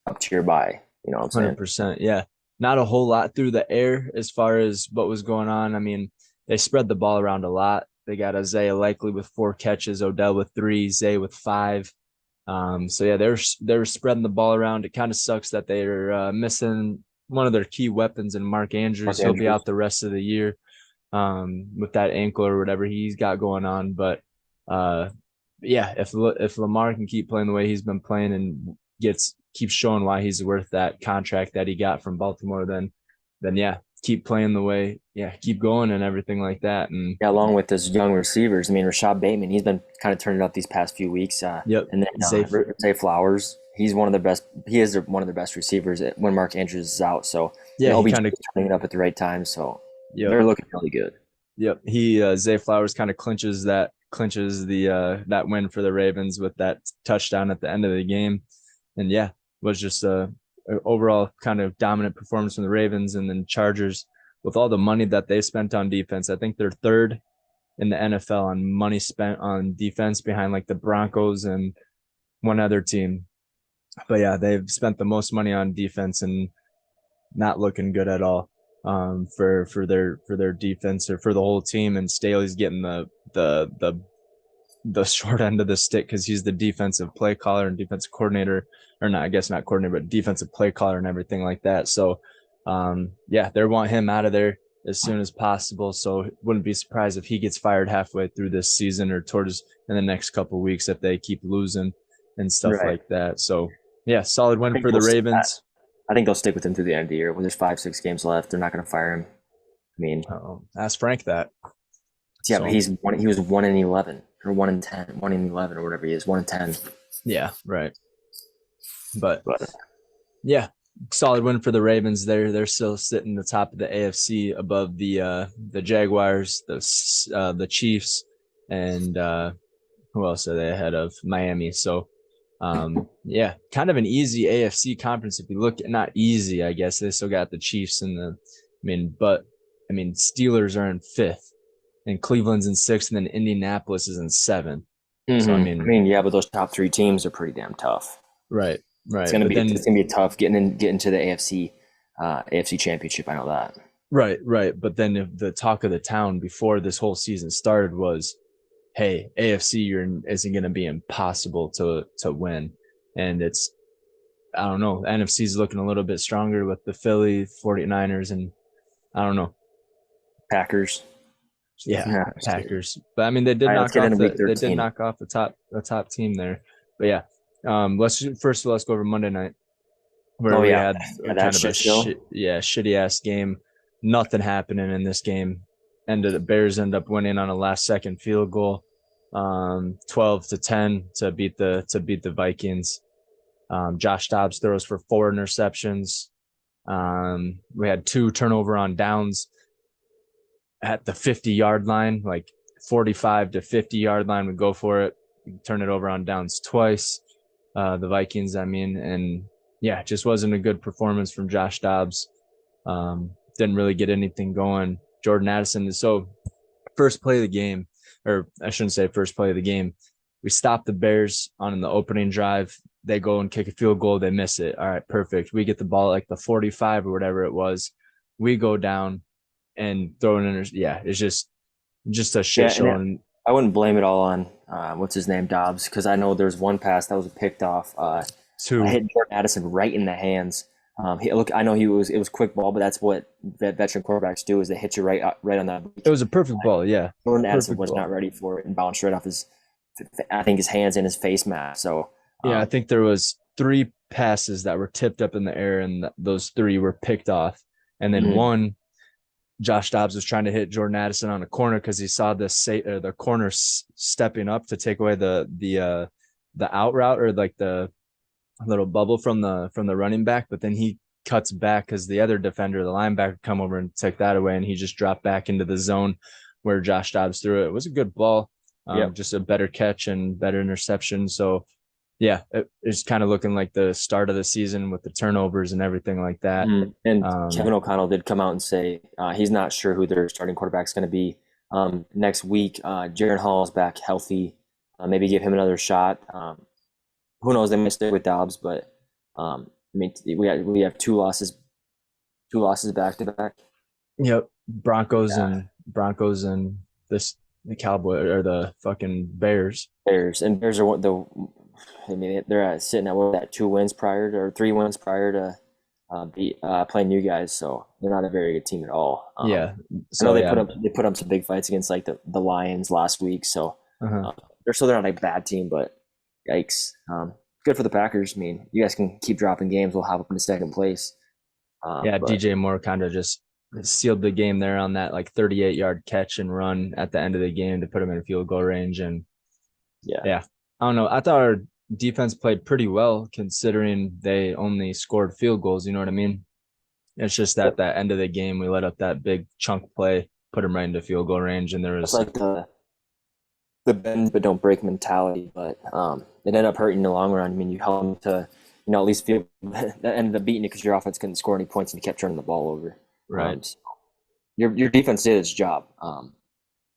up to your bye. You know what I'm saying? 100%. Yeah. Not a whole lot through the air as far as what was going on. I mean, they spread the ball around a lot. They got Isaiah Likely with 4 catches, Odell with 3, Zay with 5. So yeah, they're spreading the ball around. It kind of sucks that they're missing one of their key weapons in Mark Mark Andrews. He'll be Andrews. out the rest of the year with that ankle or whatever he's got going on. But uh, yeah, if Lamar can keep playing the way he's been playing and keeps showing why he's worth that contract that he got from Baltimore, then yeah, keep playing the way, yeah, keep going and everything like that. And Yeah, along with his young receivers. I mean, Rashad Bateman, he's been kind of turning up these past few weeks. yep, And then Zay, Zay Flowers, he's one of their best. He is one of their best receivers when Mark Andrews is out. So and yeah, he OBJ kind of is turning it up at the right time. So yep. they're looking really good. Yep. He Zay Flowers kind of clinches the that win for the Ravens with that touchdown at the end of the game. And yeah, was just a overall kind of dominant performance from the Ravens. And then Chargers, with all the money that they spent on defense, I think they're third in the NFL on money spent on defense behind like the Broncos and one other team. But yeah, they've spent the most money on defense and not looking good at all for their defense or for the whole team. And Staley's getting the short end of the stick because he's the defensive play caller and defensive coordinator, or not, I guess not coordinator, but defensive play caller and everything like that. So yeah, they want him out of there as soon as possible. So wouldn't be surprised if he gets fired halfway through this season or towards in the next couple of weeks if they keep losing and stuff Right. like that. So yeah, solid I win think for the they'll. Ravens. I think they'll stick with him through the end of the year. When there's 5, 6 games left, they're not going to fire him. I mean, Ask Frank that. yeah, but So he was 1-11 or 1-10, 1-11 or whatever he is, 1-10. yeah, right. But But yeah, solid win for the Ravens. They're still sitting the top of the AFC above the Jaguars, the Chiefs, and who else are they ahead of? Miami. So yeah, kind of an easy AFC conference if you look at not easy, I guess. They still got the Chiefs and the I mean, but I mean Steelers are in fifth. and Cleveland's in 6, and then Indianapolis is in 7. So I Mm-hmm. I mean, mean, yeah, but those top three teams are pretty damn tough. right, It's right. gonna But be then tough getting into the AFC Championship. I know that. right, right. But then if the talk of the town before this whole season started was, hey, AFC isn't going to be impossible to win, and it's I don't know. NFC is looking a little bit stronger with the Philly 49ers, and I don't know. Packers. Yeah, Yeah, just kidding. Packers. But I mean, they did All right, let's knock get off into week they did 13. knock off the top team there. But yeah, let's go over Monday night where Oh we yeah, had yeah, kind that of a shit show. shitty ass game. Nothing happening in this game. The Bears end up winning on a last second field goal, 12-10 to beat the Vikings. Josh Dobbs throws for 4 interceptions. We had 2 turnover on downs at the 50-yard line, like 45 to 50-yard line. We go for it, we turn it over on downs twice. The Vikings, I mean, and yeah, it just wasn't a good performance from Josh Dobbs. Didn't really get anything going. Jordan Addison. So first play of the game, or I shouldn't say first play of the game, we stopped the Bears on the opening drive. They go and kick a field goal. They miss it. All right, perfect. We get the ball at like the 45 or whatever it was. We go down and throw an yeah, it's just a Yeah, shit and show. And I wouldn't blame it all on what's his name Dobbs because I know there's one pass that was picked off. two, Hit Jordan Addison right in the hands. I know it was quick ball, but that's what veteran quarterbacks do is they hit you right on that. it was a perfect ball. Yeah, Jordan Addison perfect was ball. not ready for it and bounced right off I think his hands and his face mask. So Yeah, I think there was 3 passes that were tipped up in the air, and those 3 were picked off. And then mhm. one, Josh Dobbs was trying to hit Jordan Addison on a corner because he saw the corner stepping up to take away the out route, or like the little bubble from the running back, but then he cuts back because the other defender, the linebacker, come over and take that away, and he just dropped back into the zone where Josh Dobbs threw it. It was a good ball, Yep. just a better catch and better interception. So yeah, it's kind of looking like the start of the season with the turnovers and everything like that. And Kevin Um, O'Connell did come out and say he's not sure who their starting quarterback is going to be next week. Jaron Hall is back healthy. Maybe give him another shot. Who knows? They may stick with Dobbs, but I mean, we have two losses back to back. yep, Yeah, Broncos and the Cowboy or the fucking Bears. Bears are I mean, they're sitting at what that 2 wins prior to or 3 wins prior to playing you guys, so they're not a very good team at all. Yeah. I know So yeah. they put up some big fights against like the Lions last week, so Uh-huh. uh, they're not a bad team, but yikes. Good for the Packers. I mean, you guys can keep dropping games. We'll hop up into second place. Yeah, But DJ Moore kind of just sealed the game there on that like 38-yard catch and run at the end of the game to put him in field goal range. And yeah, yeah, I don't know. I thought our defense played pretty well considering they only scored field goals. You know what I mean? It's just that that end of the game, we let up that big chunk play, put him right into field goal range, and there it's was like the bend but don't break mentality. But it ended up hurting in the long run. I mean, you held them to at least feel that ended up beating you because your offense couldn't score any points and you kept turning the ball over. right. So your defense did its job, but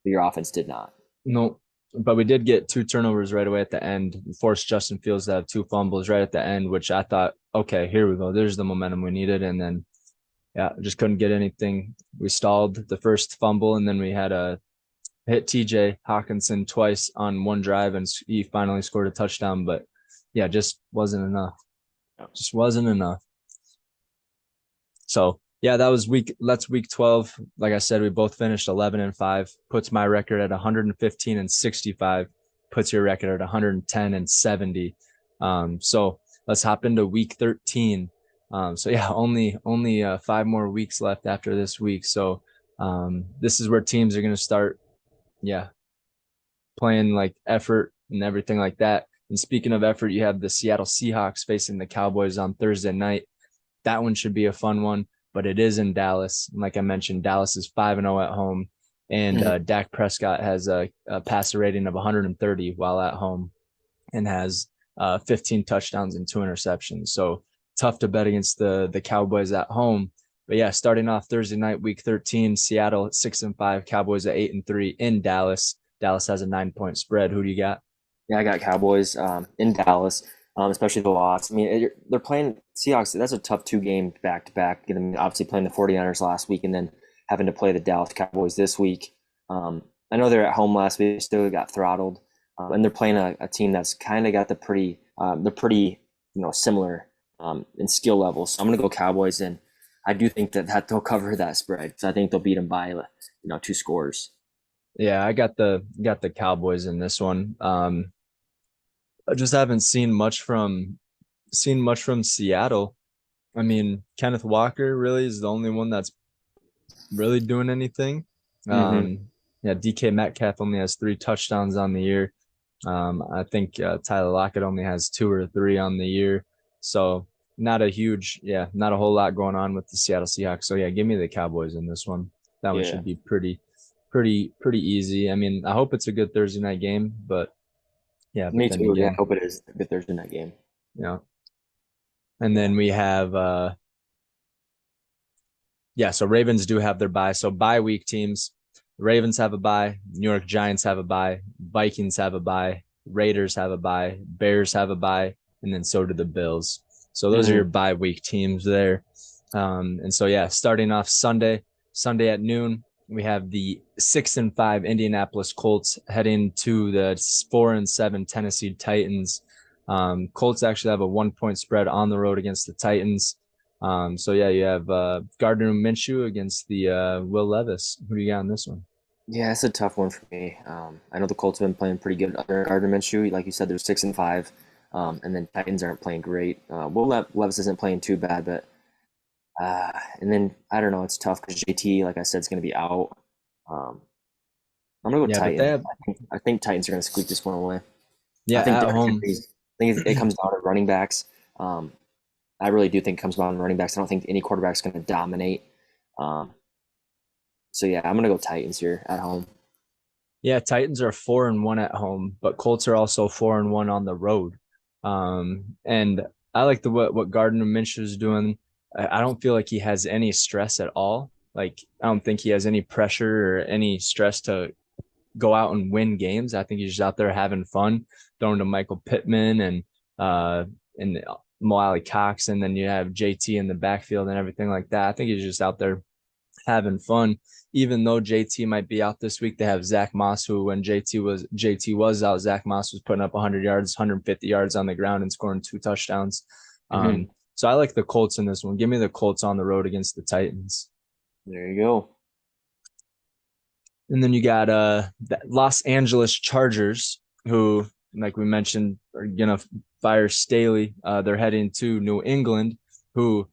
your offense did not. No, but we did get 2 turnovers right away at the end. We forced Justin Fields to have 2 fumbles right at the end, which I thought, okay, here we go. There's the momentum we needed. And then, yeah, just couldn't get anything. We stalled the first fumble, and then we had a hit TJ Hawkinson twice on one drive, and he finally scored a touchdown. But yeah, just wasn't enough. Just wasn't enough. So yeah, that's week 12. Like I said, we both finished 11-5, puts my record at 115-65, puts your record at 110-70. So let's hop into week 13. So yeah, only 5 more weeks left after this week. So this is where teams are going to start, yeah, playing like effort and everything like that. And speaking of effort, you have the Seattle Seahawks facing the Cowboys on Thursday night. That one should be a fun one, but it is in Dallas. And like I mentioned, Dallas is 5-0 at home, and Dak Prescott has a passer rating of 130 while at home, and has 15 touchdowns and 2 interceptions. So tough to bet against the Cowboys at home. But yeah, starting off Thursday night, week 13, Seattle at 6-5, Cowboys at 8-3 in Dallas. Dallas has a 9-point spread. Who do you got? Yeah, I got Cowboys in Dallas, especially the loss. I mean, they're playing Seahawks. That's a tough two-game back-to-back. Obviously playing the 49ers last week and then having to play the Dallas Cowboys this week. I know they're at home last week, still got throttled, and they're playing a team that's kind of got they're pretty, similar in skill level. So I'm gonna go Cowboys, and I do think that they'll cover that spread. So I think they'll beat them by, 2 scores. Yeah, I got the Cowboys in this one. I just haven't seen much from Seattle. I mean, Kenneth Walker really is the only one that's really doing anything. Mm-hmm. Yeah, DK Metcalf only has 3 touchdowns on the year. I think Tyler Lockett only has 2 or 3 on the year. So not a whole lot going on with the Seattle Seahawks. So yeah, give me the Cowboys in this one. That one Yeah, should be pretty easy. I mean, I hope it's a good Thursday night game, but yeah, but me then too. Yeah, I again, hope it is a good Thursday night game. you know, and Yeah. then we have yeah, so Ravens do have their bye. So bye week teams. Ravens have a bye. New York Giants have a bye. Vikings have a bye. Raiders have a bye. Bears have a bye. And then so do the Bills. So those are Mm-hmm. your bye week teams there. And so, yeah, starting off Sunday at noon, we have the 6-5 Indianapolis Colts heading to the 4-7 Tennessee Titans. Colts actually have a 1-point spread on the road against the Titans. So yeah, you have Gardner Minshew against the Will Levis. Who do you got in this one? Yeah, it's a tough one for me. I know the Colts have been playing pretty good under Gardner Minshew. Like you said, they're 6-5, and then Titans aren't playing great. Levis isn't playing too bad, but and then I don't know. It's tough because JT, like I said, is going to be out. Um, I'm gonna go Yeah, but they Titans. have I think Titans are going to squeak this one away. I yeah think at Derrick home. Henry. I think it comes down to running backs. Um, I really do think it comes down to running backs. I don't think any quarterback's going to dominate. Um, so yeah, I'm gonna go Titans here at home. Yeah, Titans are 4-1 at home, but Colts are also 4-1 on the road. And I like the what Gardner Minshew is doing. I don't feel like he has any stress at all. Like I don't think he has any pressure or any stress to go out and win games. I think he's just out there having fun, throwing to Michael Pittman uh and Mo Alley Cox, and then you have JT in the backfield and everything like that. I think he's just out there having fun. Even though JT might be out this week, they have Zach Moss, who when JT was out, Zach Moss was putting up 100 yards, 150 yards on the ground and scoring 2 touchdowns. Mm-hmm. So I like the Colts in this one. Give me the Colts on the road against the Titans. There you go. And then you got the Los Angeles Chargers, who, like we mentioned, are gonna fire Staley. They're heading to New England, who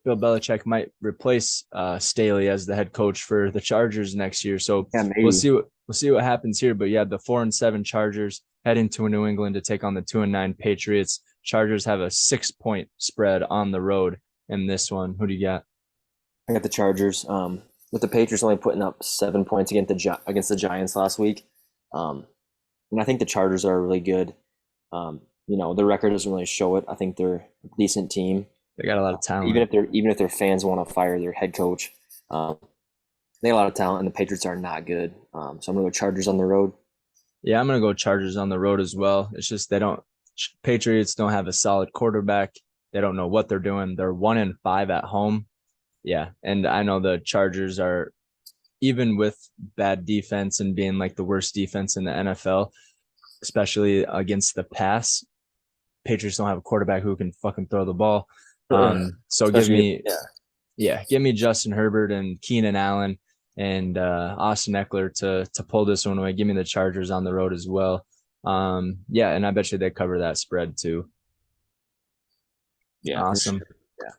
Bill Belichick might replace Staley as the head coach for the Chargers next year. So Yeah, we'll maybe. see what happens here. But yeah, the 4-7 Chargers heading to New England to take on the 2-9 Patriots. Chargers have a 6-point spread on the road in this one. Who do you got? I got the Chargers. With the Patriots only putting up 7 points against the Giants last week, um, and I think the Chargers are really good. The record doesn't really show it. I think they're a decent team. They got a lot of talent. Even if their fans want to fire their head coach, um, they got a lot of talent, and the Patriots are not good. So I'm gonna go Chargers on the road. Yeah, I'm gonna go Chargers on the road as well. It's just Patriots don't have a solid quarterback. They don't know what they're doing. They're 1-5 at home. Yeah, and I know the Chargers are, even with bad defense and being like the worst defense in the NFL, especially against the pass. Patriots don't have a quarterback who can fucking throw the ball. So Especially, yeah, give me Justin Herbert and Keenan Allen and Austin Eckler to pull this one away. Give me the Chargers on the road as well. Yeah, and I bet you they cover that spread too. yeah, for Awesome. sure. Yeah,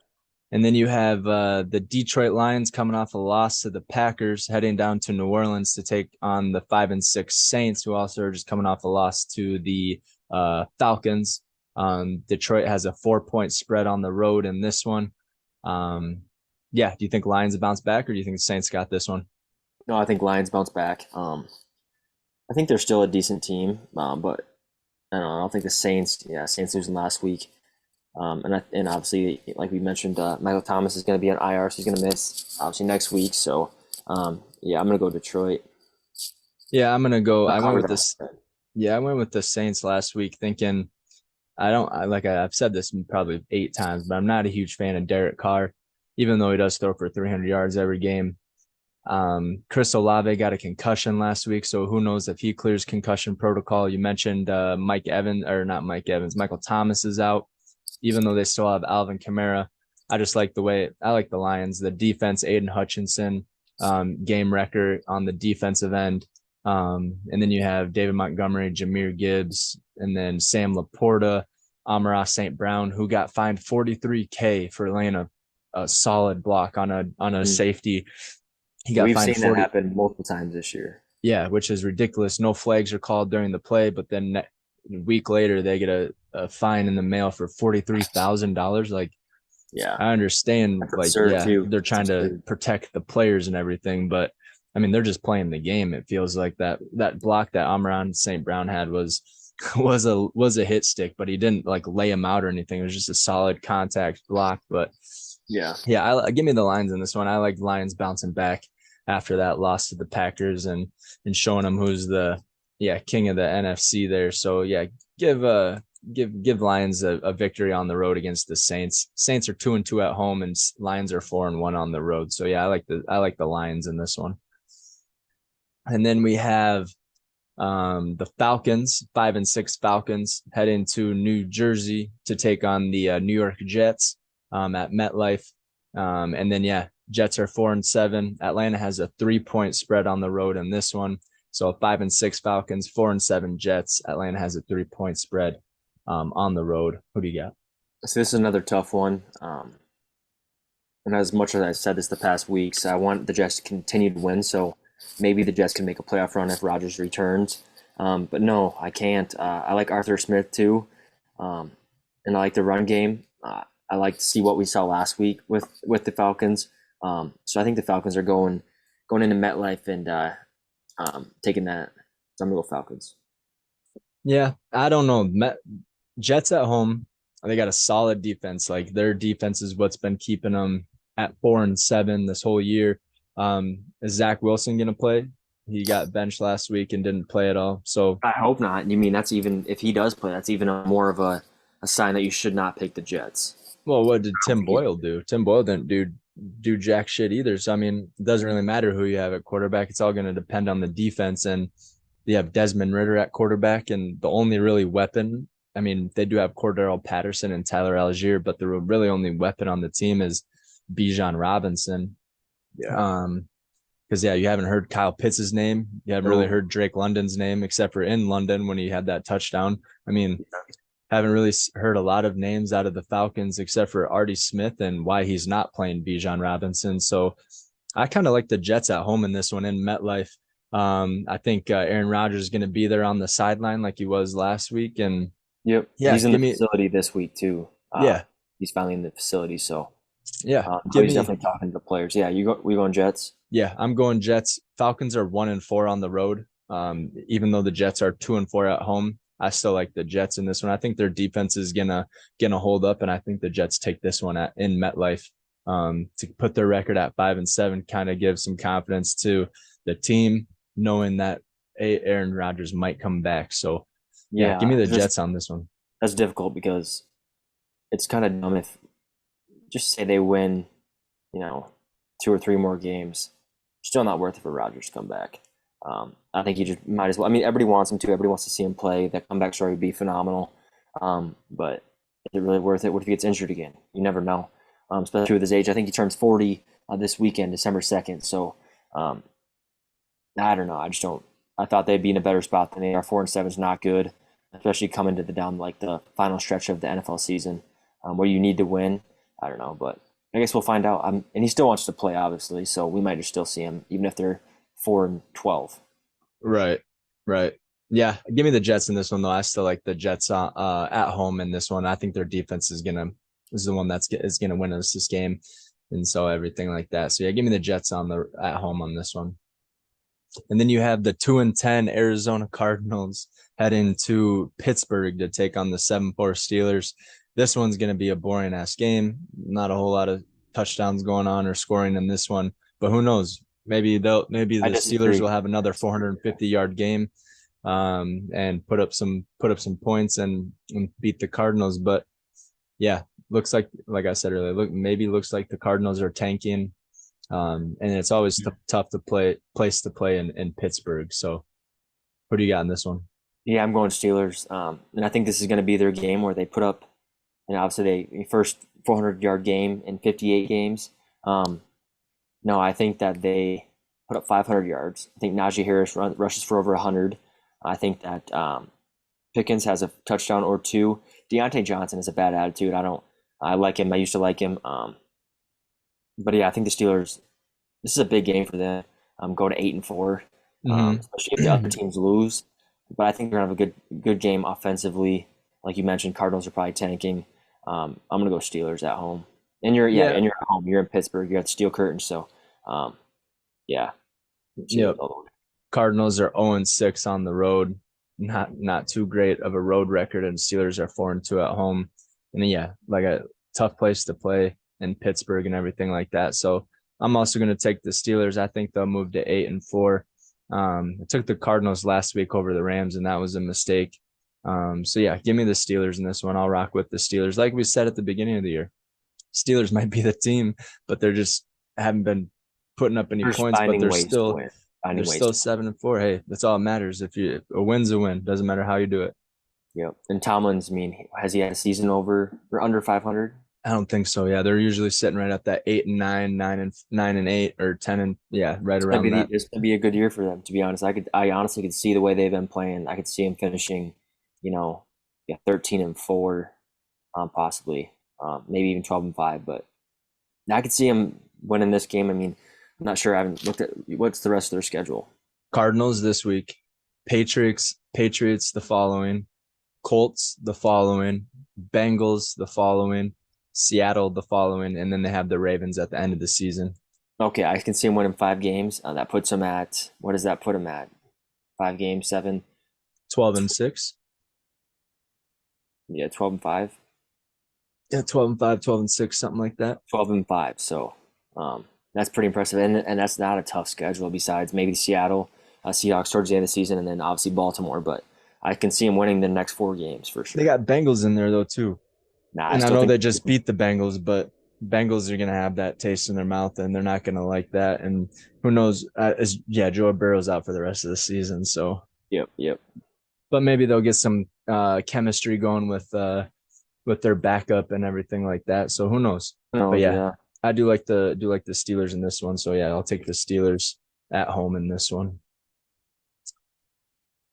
And then you have the Detroit Lions coming off a loss to the Packers, heading down to New Orleans to take on the 5-6 Saints, who also are just coming off a loss to the Falcons. Detroit has a 4-point spread on the road in this one. Yeah, do you think Lions bounce back, or do you think the Saints got this one? no, I think Lions bounce back. I think they're still a decent team, but I don't know. I don't think the Saints. Yeah, Saints losing last week. And obviously, like we mentioned, Michael Thomas is going to be on IR, so he's going to miss obviously next week. So yeah, I'm going to go Detroit. Yeah, I'm gonna go. I'll I went cover with that this. spread. Yeah, I went with the Saints last week, thinking I don't I, like I've said this probably 8 times, but I'm not a huge fan of Derek Carr, even though he does throw for 300 yards every game. Chris Olave got a concussion last week, so who knows if he clears concussion protocol. You mentioned Mike Evans, or not Mike Evans, Michael Thomas is out, even though they still have Alvin Kamara. I just like the way I like the Lions, the defense, Aiden Hutchinson, game record on the defensive end. And then you have David Montgomery, Jameer Gibbs, and then Sam Laporta, Amara St. Brown, who got fined 43K for laying a solid block on a Mm. safety. He Yeah, got we've fined seen that 40. happen multiple times this year. Yeah, which is ridiculous. No flags are called during the play, but then a week later they get a fine in the mail for $43,000. Like, Yeah, I understand, that's like, absurd yeah, too. they're That's trying to absurd. protect the players and everything, but I mean, they're just playing the game. It feels like that block that Amron St. Brown had was was a hit stick, but he didn't like lay him out or anything. It was just a solid contact block. But Yeah. yeah, give me the Lions in this one. I like Lions bouncing back after that loss to the Packers and showing them who's the king of the NFC there. So yeah, give give Lions a victory on the road against the Saints. Saints are 2-2 at home, and Lions are 4-1 on the road. So yeah, I like the Lions in this one. And then we have the Falcons, 5-6 Falcons, head into New Jersey to take on the New York Jets at MetLife. And then, yeah, Jets are 4-7. Atlanta has a 3-point spread on the road in this one. So 5-6 Falcons, 4-7 Jets. Atlanta has a 3-point spread on the road. Who do you got? So this is another tough one. And as much as I said this the past weeks, I want the Jets to continue to win. So maybe the Jets can make a playoff run if Rodgers returns. But no, I can't. I like Arthur Smith too, um, and I like the run game. I like to see what we saw last week with the Falcons. So I think the Falcons are going into MetLife and taking that. So I'm gonna go Falcons. Yeah, I don't know. Jets at home, they got a solid defense. Like their defense is what's been keeping them at 4-7 this whole year. Is Zach Wilson gonna play? He got benched last week and didn't play at all. So, I hope not. You mean that's even if he does play, that's even more of a sign that you should not pick the Jets. well, what did Tim Boyle do? Tim Boyle didn't do jack shit either. So I mean, it doesn't really matter who you have at quarterback. It's all going to depend on the defense. And you have Desmond Ritter at quarterback, and the only really weapon. I mean, they do have Cordero Patterson and Tyler Algier, but the really only weapon on the team is Bijan Robinson. Yeah. Because yeah, you haven't heard Kyle Pitts' name. You haven't really No. heard Drake London's name, except for in London when he had that touchdown. I mean, haven't really heard a lot of names out of the Falcons except for Artie Smith and why he's not playing Bijan Robinson. So I kind of like the Jets at home in this one in MetLife. I think Aaron Rodgers is going to be there on the sideline like he was last week. And Yep. yeah, He's in the give me, facility this week too. yeah, He's finally in the facility, so give he's me, definitely talking to the players. Yeah, we going Jets. yeah, I'm going Jets. Falcons are 1-4 on the road. Even though the Jets are 2-4 at home, I still like the Jets in this one. I think their defense is gonna hold up, and I think the Jets take this one in MetLife to put their record at 5-7. Kind of give some confidence to the team, knowing that Aaron Rodgers might come back. So yeah, give Yeah, me the it's just Jets on this one. that's difficult because it's kind of dumb if just say they win, you know, 2 or 3 more games, still not worth it for Rodgers to come back. I think he just might as well. I mean, everybody wants him to. Everybody wants to see him play. That comeback story would be phenomenal. But is it really worth it? What if he gets injured again? You never know. Especially with his age. I think he turns 40 this weekend, December 2nd. So I don't know. I just don't. I thought they'd be in a better spot than they are. 4-7 is not good, especially coming to the final stretch of the NFL season, where you need to win. I don't know, but I guess we'll find out. And he still wants to play, obviously, so we might just still see him, even if they're 4-12. Right, right. Yeah, give me the Jets in this one though. I still like the Jets at home in this one. I think their defense is the one is gonna win us this game, and so everything like that. So yeah, give me the Jets on the at home on this one. And then you have the 2-10 Arizona Cardinals heading to Pittsburgh to take on the 7-4 Steelers. this one's going to be a boring ass game. Not a whole lot of touchdowns going on or scoring in this one, but who knows? Maybe I the Steelers will disagree. have another 450-yard game, and put up some points and beat the Cardinals. But yeah, looks like I said earlier, looks like the Cardinals are tanking. And it's always tough to place to play in Pittsburgh. So who do you got in this one? Yeah, I'm going Steelers. And I think this is going to be their game where they put up, and obviously they first 400-yard game in 58 games. Um, no, I think that they put up 500 yards. I think Najee Harris rushes for over 100. I think that Pickens has a touchdown or two. Deontay Johnson has a bad attitude. I like him. I used to like him. But yeah, I think the Steelers. This is a big game for them. Go to 8-4, especially if the other Mm-hmm. teams lose. But I think they're gonna have a good game offensively. Like you mentioned, Cardinals are probably tanking. I'm gonna go Steelers at home. Yeah. And you're at home. You're in Pittsburgh. You're at the Steel Curtain. So, um, yeah, Steelers Yep. all the way. Cardinals are 0-6 on the road. Not too great of a road record, and Steelers are 4-2 at home. And yeah, like a tough place to play in Pittsburgh and everything like that. So I'm also going to take the Steelers. I think they'll move to 8-4. I took the Cardinals last week over the Rams, and that was a mistake. So yeah, give me the Steelers in this one. I'll rock with the Steelers. Like we said at the beginning of the year, Steelers might be the team, but they're just haven't been putting up any They're just points. But finding they're ways to still win. they're Finding ways still to win. 7-4. Hey, that's all that matters. If you a win's a win, doesn't matter how you do it. Yep. And Tomlin's, I mean, has he had a season over or under 500? I don't think so. Yeah, they're usually sitting right at that 8-9, 9-8, or 10 and yeah, right around that. This could be a good year for them. To be honest, I honestly could see the way they've been playing. I could see them finishing, you know, yeah, 13-4, possibly, maybe even 12-5. But I could see them winning this game. I mean, I'm not sure. I haven't looked at what's the rest of their schedule. Cardinals this week, Patriots the following, Colts the following, Bengals the following, Seattle the following, and then they have the Ravens at the end of the season. Okay, I can see them winning 5 games. That puts them at, what does that put them at? 5 games, seven. 12-6. Yeah, 12-5. Yeah, 12-5, 12-6, something like that. 12-5. So, that's pretty impressive, and that's not a tough schedule. Besides maybe Seattle, Seahawks towards the end of the season, and then obviously Baltimore. But I can see them winning the next 4 games for They sure. got Bengals in there though too. Nah, I And I still know think they just beat the Bengals, but Bengals are gonna have that taste in their mouth, and they're not gonna like that. And who knows? Joe Burrow's out for the rest of the season, so. yep. But maybe they'll get some chemistry going with their backup and everything like that. So who knows? No, But yeah, yeah, I do like the Steelers in this one. So yeah, I'll take the Steelers at home in this one.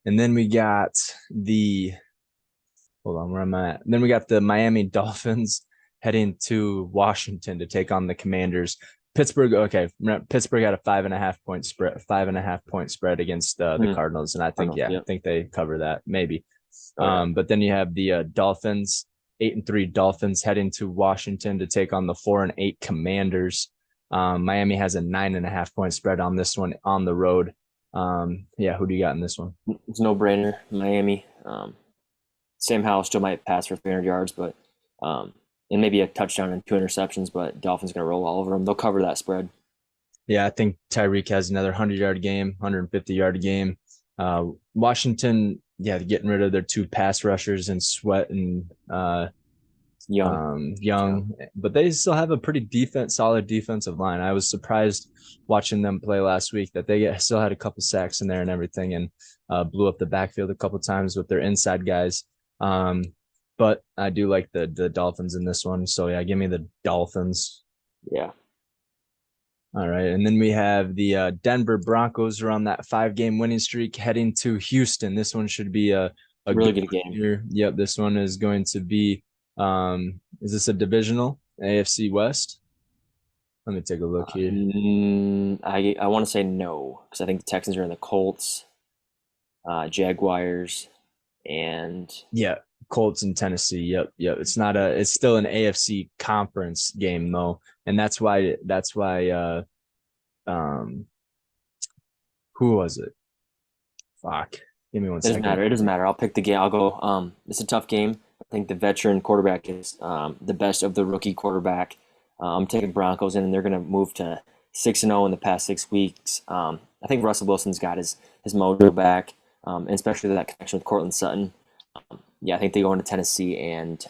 And then we got the hold on, where am I at? Then we got the Miami Dolphins heading to Washington to take on the Commanders. Pittsburgh, okay, Pittsburgh had a 5.5 point spread against the hmm. Cardinals, and I I think know, yeah, I yep. think they cover that maybe. Oh yeah. But then you have the Dolphins, 8-3 Dolphins heading to Washington to take on the 4-8 Commanders. Miami has a 9.5 point spread on this one on the road. Yeah, who do you got in this one? It's no brainer. Miami. Sam Howell still might pass for 300 yards, but and maybe a touchdown and 2 interceptions. But Dolphins gonna roll all over them. They'll cover that spread. Yeah, I think Tyreek has another 100-yard game, 150-yard game. Washington, yeah, getting rid of their two pass rushers and Sweat and Young. Yeah. Young, but they still have a pretty solid defensive line. I was surprised watching them play last week that they still had a couple sacks in there and everything, and blew up the backfield a couple times with their inside guys. Um, but I do like the Dolphins in this one. So yeah, give me the Dolphins. Yeah. All right. And then we have the Denver Broncos are on that 5-game winning streak heading to Houston. This one should be a Really good good one game. here. Yep. This one is going to be, is this a divisional AFC West? Let me take a look here. I want to say no because I think the Texans are in the Colts, Jaguars, and Yeah. Colts in Tennessee. Yep. Yep. It's still an AFC conference game though. And that's why, um, who was it? Fuck. Give me one it doesn't second. matter. It doesn't matter. I'll pick the game. I'll go. It's a tough game. I think the veteran quarterback is the best of the rookie quarterback. I'm taking Broncos in, and they're going to move to 6-0 in the past 6 weeks. I think Russell Wilson's got his mojo back, and especially that connection with Cortland Sutton. Yeah, I think they go into Tennessee and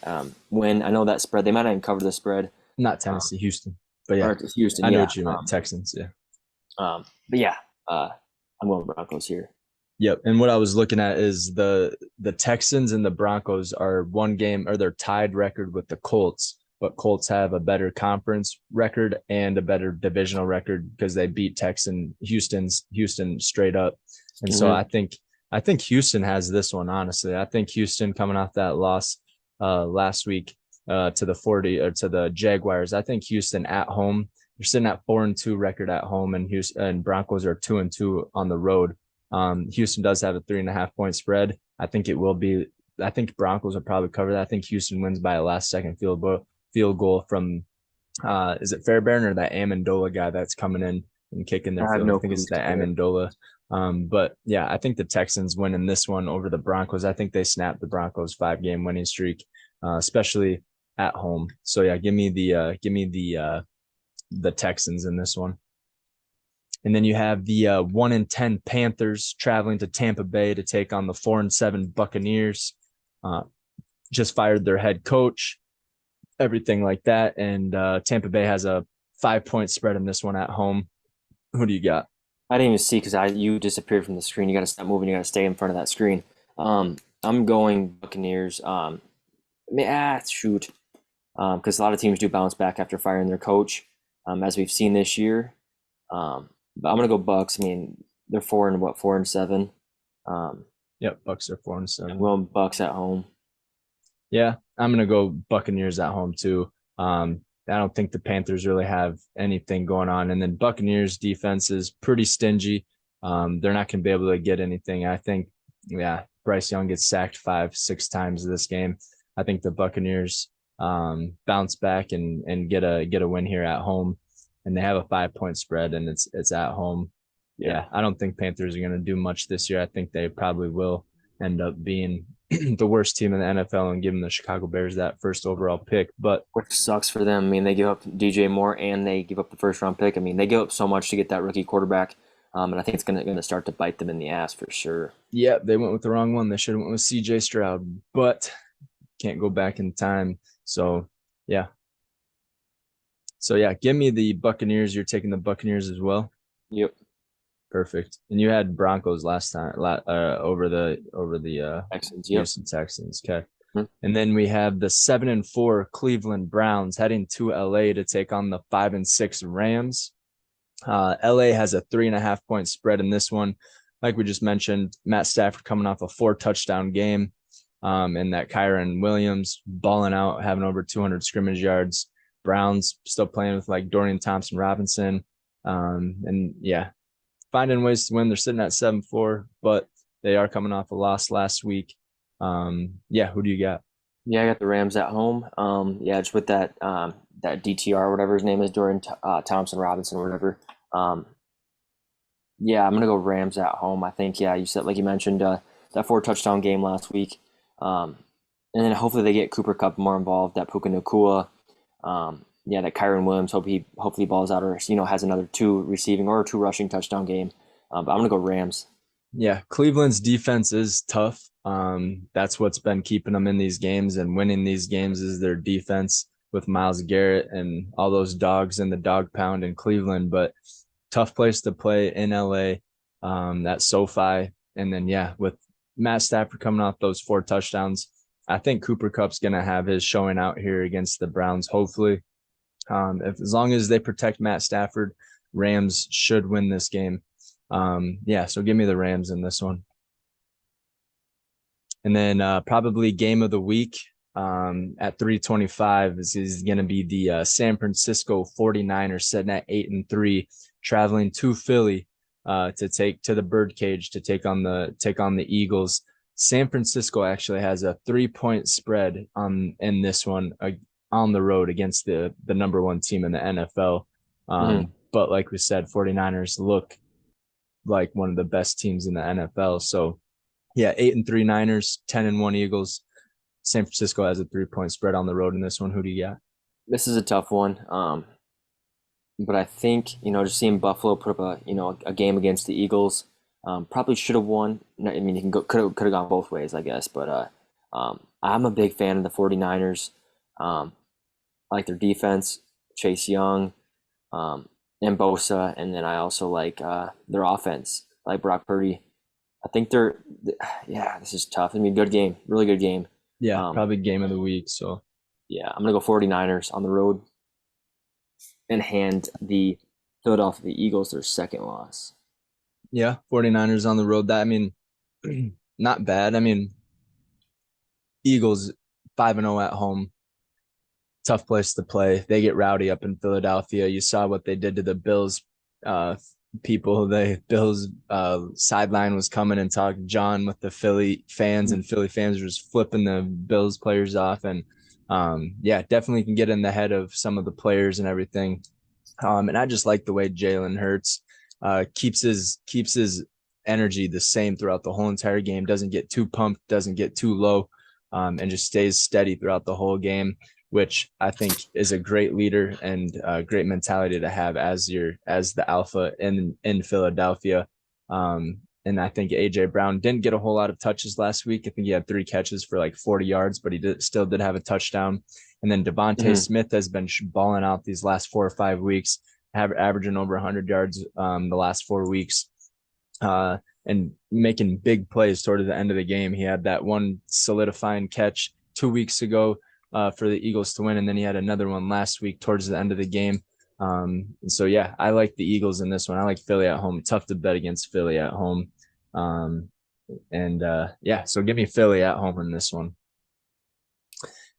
win. I know that spread. They might not even cover the spread. Not Um, Tennessee, Houston. But yeah, or Houston, I know yeah. what you meant. Texans, yeah. But yeah, I'm going Broncos here. Yep. And what I was looking at is the Texans and the Broncos are one game or they're tied record with the Colts, but Colts have a better conference record and a better divisional record because they beat Houston straight up. And so Mm-hmm. I think Houston has this one, honestly. I think Houston coming off that loss last week to the 40 or to the Jaguars. I think Houston at home, they're sitting at 4-2 record at home, and Houston and Broncos are 2-2 on the road. Houston does have a 3.5 point spread. I think it will be. I think Broncos will probably cover that. I think Houston wins by a last second field goal from is it Fairbairn or that Amendola guy that's coming in and kicking their I have field? I no think clue. it's that Amendola. But yeah, I think the Texans winning this one over the Broncos. I think they snapped the Broncos 5 game winning streak, especially at home. So yeah, give me the Texans in this one. And then you have the 1-10 Panthers traveling to Tampa Bay to take on the 4-7 Buccaneers. Uh, just fired their head coach, everything like that. And Tampa Bay has a 5 point spread in this one at home. Who do you got? I didn't even see because you disappeared from the screen. You got to stop moving. You got to stay in front of that screen. I'm going Buccaneers. Shoot. Because a lot of teams do bounce back after firing their coach, as we've seen this year. But I'm gonna go Bucks. I mean, they're 4-7. Um, Yep, Bucks are I'm 4-7. going Bucks at home. Yeah, I'm gonna go Buccaneers at home too. I don't think the Panthers really have anything going on, and then Buccaneers defense is pretty stingy. They're not gonna be able to get anything. I think, yeah, Bryce Young gets sacked 5-6 times this game. I think the Buccaneers bounce back and get a win here at home, and they have a 5 point spread, and it's at home. Yeah. Yeah, I don't think Panthers are gonna do much this year. I think they probably will end up being the worst team in the NFL and giving the Chicago Bears that first overall pick. But Which sucks for them. I mean, they give up DJ Moore and they give up the first round pick. I mean, they give up so much to get that rookie quarterback. And I think it's gonna start to bite them in the ass for sure. yeah, they went with the wrong one. They should have went with CJ Stroud, but can't go back in time. So yeah. So yeah, give me the Buccaneers. You're taking the Buccaneers as well. Yep. Perfect. And you had Broncos last time over the Texans. Yep. Houston Texans. Okay. Mhm. And then we have the 7-4 Cleveland Browns heading to LA to take on the 5-6 Rams. LA has a 3.5 point spread in this one. Like we just mentioned, Matt Stafford coming off a 4 touchdown game. And that Kyron Williams balling out, having over 200 scrimmage yards. Browns still playing with like Dorian Thompson Robinson. And yeah, finding ways to win. They're sitting at 7-4, but they are coming off a loss last week. Yeah, who do you got? Yeah, I got the Rams at home. Yeah, just with that DTR, whatever his name is, Dorian Thompson Robinson, or whatever. Um, yeah, I'm gonna go Rams at home. I think. Yeah, you said like you mentioned that 4 touchdown game last week, and then hopefully they get Cooper Kupp more involved. That Puka Nacua. Yeah, that Kyron Williams. Hopefully balls out or has another 2 receiving or 2 rushing touchdown game. But I'm gonna go Rams. Yeah, Cleveland's defense is tough. That's what's been keeping them in these games and winning these games is their defense with Myles Garrett and all those dogs in the dog pound in Cleveland. But tough place to play in LA. That SoFi, and then yeah, with Matt Stafford coming off those 4 touchdowns, I think Cooper Kupp's gonna have his showing out here against the Browns. Hopefully, if as long as they protect Matt Stafford, Rams should win this game. Yeah, so give me the Rams in this one. And then probably game of the week at 3:25 is going to be the San Francisco 49ers sitting at 8-3, traveling to Philly to take to the Birdcage to take on the Eagles. San Francisco actually has a 3 point spread in this one on the road against the number one team in the NFL. Mhm. But like we said, 49ers look like one of the best teams in the NFL. So yeah, 8-3 Niners, 10-1 Eagles. San Francisco has a 3-point spread on the road in this one. Who do you got? This is a tough one. But I think, just seeing Buffalo put up a game against the Eagles, probably should have won. I mean, you can go could have gone both ways, I guess. But I'm a big fan of the 49ers. I like their defense, Chase Young, and Bosa, and then I also like their offense, I like Brock Purdy. I think yeah, this is tough. I mean, good game, really good game. Yeah, Um, probably game of the week. So yeah, I'm gonna go 49ers on the road and hand the Philadelphia Eagles their second loss. yeah, 49ers on the road. That I mean, not bad. I mean, Eagles 5-0 at home. Tough place to play. They get rowdy up in Philadelphia. You saw what they did to the Bills uh people. The Bills sideline was coming and talking John with the Philly fans, and Philly fans were just flipping the Bills players off. And yeah, definitely can get in the head of some of the players and everything. And I just like the way Jalen Hurts keeps his energy the same throughout the whole entire game. Doesn't get too pumped, doesn't get too low, and just stays steady throughout the whole game, which I think is a great leader and a great mentality to have as the alpha in Philadelphia. And I think AJ Brown didn't get a whole lot of touches last week. I think he had 3 catches for like 40 yards, but he still did have a touchdown. And then Devontae Smith has been balling out these last 4 or 5 weeks, averaging over 100 yards the last 4 weeks, and making big plays toward the end of the game. He had that one solidifying catch 2 weeks ago for the Eagles to win, and then he had another one last week towards the end of the game. So yeah, I like the Eagles in this one. I like Philly at home. Tough to bet against Philly at home. And yeah, so give me Philly at home in this one.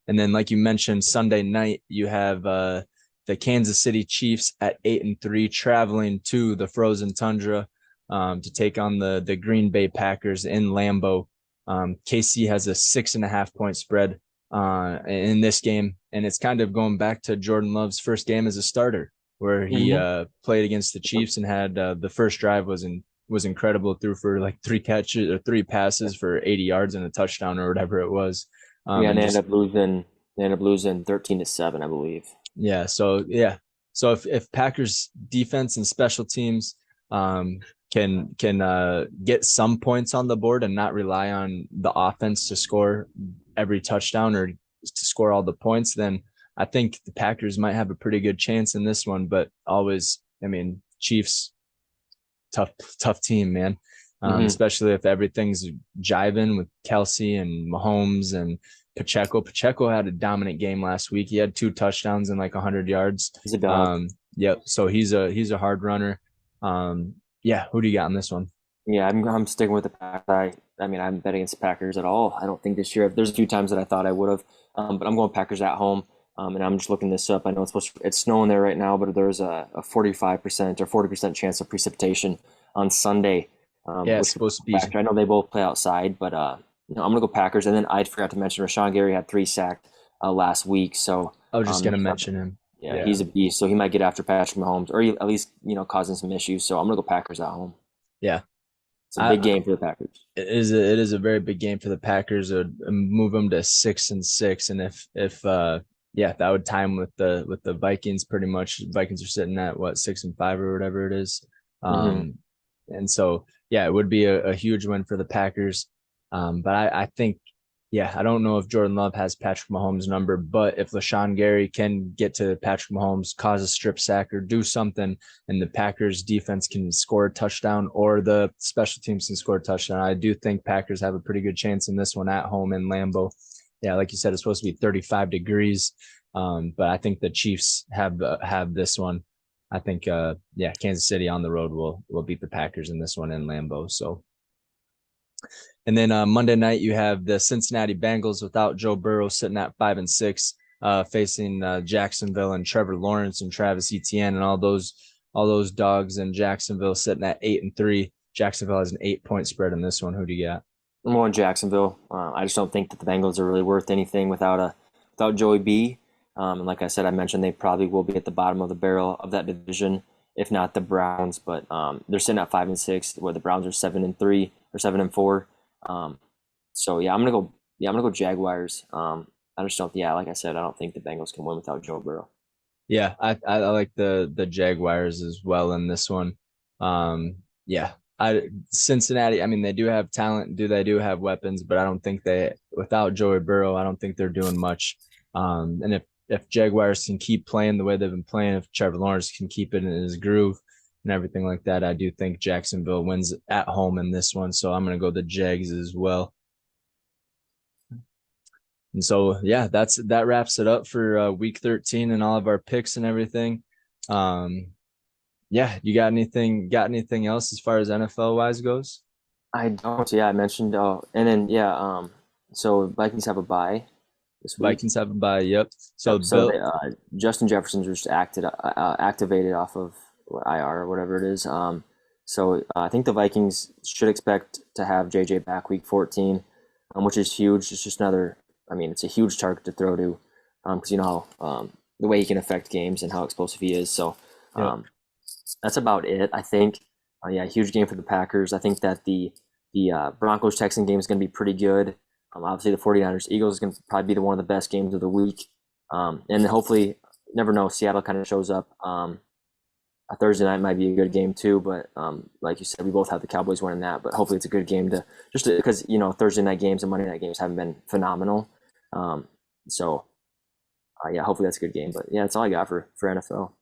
And then, like you mentioned, Sunday night you have the Kansas City Chiefs at 8-3 traveling to the frozen tundra to take on the Green Bay Packers in Lambeau. KC has a 6.5-point spread in this game, and it's kind of going back to Jordan Love's first game as a starter, where he played against the Chiefs and had the first drive was incredible, threw for like 3 catches or 3 passes for 80 yards and a touchdown or whatever it was. Yeah, and they end up losing. They end up losing 13-7, I believe. Yeah. So yeah. So if Packers defense and special teams can get some points on the board and not rely on the offense to score every touchdown or to score all the points, then I think the Packers might have a pretty good chance in this one. But always, I mean, Chiefs, tough team, man. Especially if everything's jiving with Kelsey and Mahomes and Pacheco. Pacheco had a dominant game last week. He had 2 touchdowns and like 100 yards. He's a dog. Yep. So he's a hard runner. Yeah. Who do you got on this one? Yeah, I'm sticking with the Packers. I mean, I haven't bet against the Packers at all. I don't think this year. There's a few times that I thought I would have, but I'm going Packers at home. And I'm just looking this up. I know it's snowing there right now, but there's a 45% or 40% chance of precipitation on Sunday. Yeah, it's supposed to be. I know they both play outside, but I'm gonna go Packers. And then I forgot to mention Rashawn Gary had 3 sacks last week, so I was just gonna mention him. Yeah, he's a beast, so he might get after Patrick Mahomes, or at least causing some issues. So I'm gonna go Packers at home. Yeah, it's a big game for the Packers. It is a very big game for the Packers. It would move them to 6-6, and if yeah, that would time with the Vikings pretty much. Vikings are sitting at what 6-5 or whatever it is. And so yeah, it would be a huge win for the Packers. But I think, yeah, I don't know if Jordan Love has Patrick Mahomes' number, but if LaShawn Gary can get to Patrick Mahomes, cause a strip sack or do something, and the Packers defense can score a touchdown or the special teams can score a touchdown, I do think Packers have a pretty good chance in this one at home in Lambeau. Yeah, like you said, it's supposed to be 35 degrees. But I think the Chiefs have this one. I think yeah, Kansas City on the road will beat the Packers in this one in Lambeau. So, and then Monday night you have the Cincinnati Bengals without Joe Burrow sitting at 5-6, facing Jacksonville and Trevor Lawrence and Travis Etienne and all those dogs in Jacksonville sitting at 8-3. Jacksonville has an 8-point spread in this one. Who do you got? I'm going Jacksonville. I just don't think that the Bengals are really worth anything without Joey B. And like I said, I mentioned they probably will be at the bottom of the barrel of that division, if not the Browns. But they're sitting at 5-6, where the Browns are 7-3 or 7-4. So yeah, I'm gonna go Yeah, I'm gonna go Jaguars. I just don't. Yeah, like I said, I don't think the Bengals can win without Joe Burrow. Yeah, I like the Jaguars as well in this one. Yeah, I Cincinnati. I mean, they do have talent. They do have weapons, but I don't think they without Joey Burrow. I don't think they're doing much. And if Jaguars can keep playing the way they've been playing, if Trevor Lawrence can keep it in his groove and everything like that, I do think Jacksonville wins at home in this one. So I'm gonna go the Jags as well. And so, yeah, that wraps it up for week 13 and all of our picks and everything. Um, yeah, you got anything else as far as NFL wise goes? I don't. Yeah, I mentioned. And then yeah. So Vikings have a bye this week. Vikings have a bye. Yep. So Yep. So Bill, they, Justin Jefferson's just activated off of IR or whatever it is. So I think the Vikings should expect to have JJ back week 14, which is huge. It's just another. I mean, it's a huge target to throw to, because you know how the way he can affect games and how explosive he is. So yep. um, that's about it. I think. Yeah, huge game for the Packers. I think that the Broncos Texan game is going to be pretty good. Obviously, the 49ers Eagles is going to probably be one of the best games of the week. And then hopefully, never know, Seattle kind of shows up. A Thursday night might be a good game too, but like you said, we both have the Cowboys winning that. But hopefully, it's a good game to just because you know Thursday night games and Monday night games haven't been phenomenal. Um, so yeah, hopefully that's a good game. But yeah, that's all I got for NFL.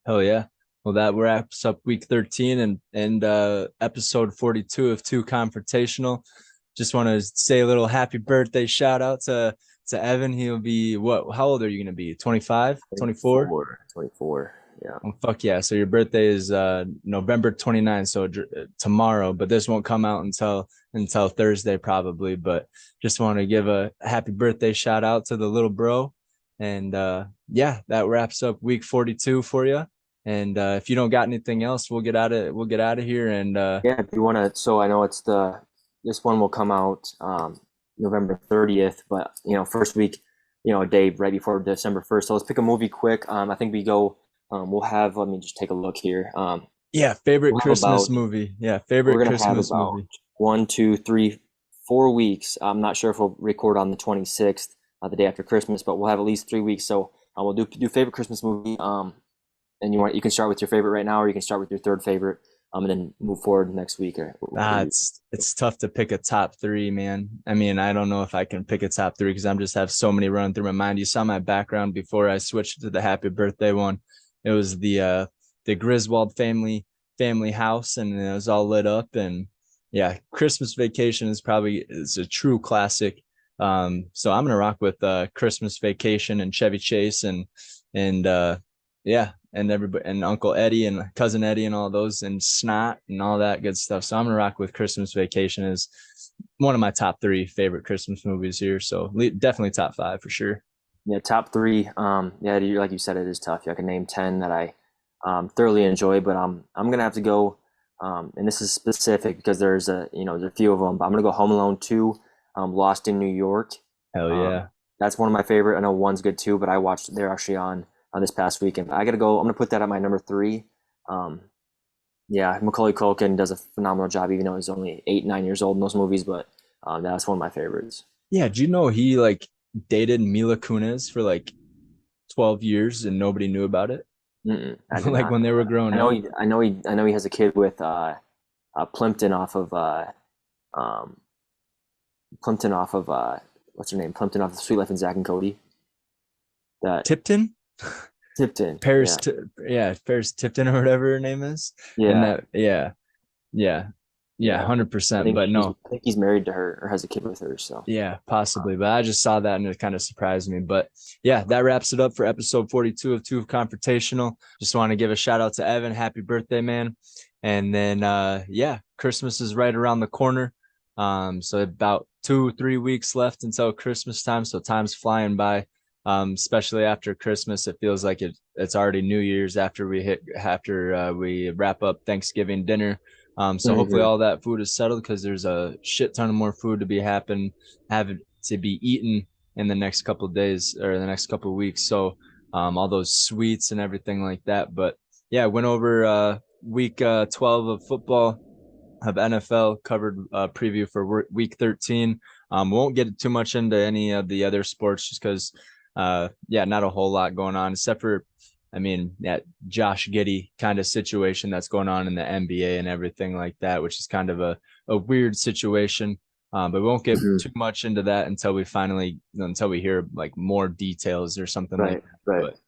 Hell yeah. Well, that wraps up week 13 and episode 42 of Two Confrontational. Just want to say a little happy birthday shout out to Evan. He'll be what? How old are you going to be? 25, 24? 24. Yeah. Oh, fuck yeah. So your birthday is November 29th, so tomorrow, but this won't come out until Thursday probably, but just want to give a happy birthday shout out to the little bro. And yeah, that wraps up week 42 for you. And if you don't got anything else, we'll get out of here and Yeah, if you want to, so I know this one will come out November 30th, but you know, first week, you know, a day right before December 1st. So let's pick a movie quick. I think we'll have, let me just take a look here. yeah, favorite We'll have Christmas about, movie. Yeah, we're favorite gonna have Christmas about movie. 1, 2, 3, 4 weeks. I'm not sure if we'll record on the 26th, the day after Christmas, but we'll have at least 3 weeks. So we'll do favorite Christmas movie. And you can start with your favorite right now, or you can start with your third favorite, and then move forward next week. Or It's tough to pick a top three, man. I mean, I don't know if I can pick a top three because I'm just have so many running through my mind. You saw my background before I switched to the happy birthday one. It was the Griswold family house, and it was all lit up. And yeah, Christmas Vacation is a true classic. So I'm gonna rock with Christmas Vacation and Chevy Chase and yeah, and everybody and Uncle Eddie and Cousin Eddie and all those and Snot and all that good stuff. So I'm gonna rock with Christmas Vacation as one of my top three favorite Christmas movies here. So definitely top five for sure. Yeah, top three. Yeah, like you said, it is tough. I can name 10 that I thoroughly enjoy, but I'm gonna have to go. And this is specific because there's a few of them. But I'm gonna go Home Alone 2, Lost in New York. Hell Um, yeah. that's one of my favorite. I know one's good too, but I watched they're actually on this past weekend. I gotta go. I'm gonna put that at my number three. Um, yeah, Macaulay Culkin does a phenomenal job, even though he's only 8, 9 years old in those movies. But that's one of my favorites. Yeah, do you know he like dated Mila Kunis for like 12 years and nobody knew about it? I did Like not when they know were that. growing up. I know he has a kid with Plimpton off of um, Plimpton off of what's her name? Plimpton off of Sweet Life and Zach and Cody. That Tipton? Tipton. Paris Yeah, yeah, Paris Tipton or whatever her name is. And yeah, that yeah. Yeah, yeah. 100%. But no, I think he's married to her or has a kid with her. So yeah, uh, possibly. But I just saw that and it kind of surprised me. But yeah, that wraps it up for episode 42 of Two Confrontational. Just want to give a shout out to Evan. Happy birthday, man. And then yeah, Christmas is right around the corner. So about 2, 3 weeks left until Christmas time. So time's flying by. Especially after Christmas, it feels like it's already New Year's after we wrap up Thanksgiving dinner. So hopefully mhm. all that food is settled because there's a shit ton of more food to be having to be eaten in the next couple of days or the next couple of weeks. So all those sweets and everything like that. But yeah, went over week 12 of football of NFL, covered preview for week 13. We won't get too much into any of the other sports just because, not a whole lot going on except for, I mean, that Josh Giddey kind of situation that's going on in the NBA and everything like that, which is kind of a weird situation. But we won't get too much into that until we hear like more details or something like that. Right. But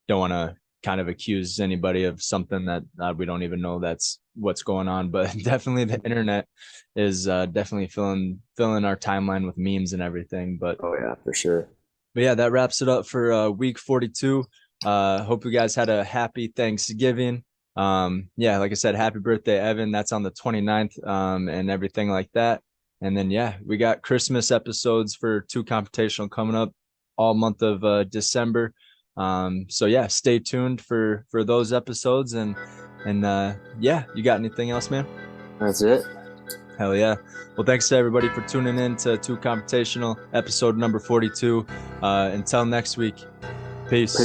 don't want to kind of accuse anybody of something that we don't even know that's what's going on. But definitely the internet is definitely filling our timeline with memes and everything. Oh yeah, for sure. But yeah, that wraps it up for week 42. Hope you guys had a happy Thanksgiving. Like I said, happy birthday, Evan. That's on the 29th, and everything like that. And then we got Christmas episodes for Two Confrontational coming up all month of December. Stay tuned for those episodes. And you got anything else, man? That's it. Hell yeah. Well, thanks to everybody for tuning in to Two Confrontational episode number 42. Until next week. Peace.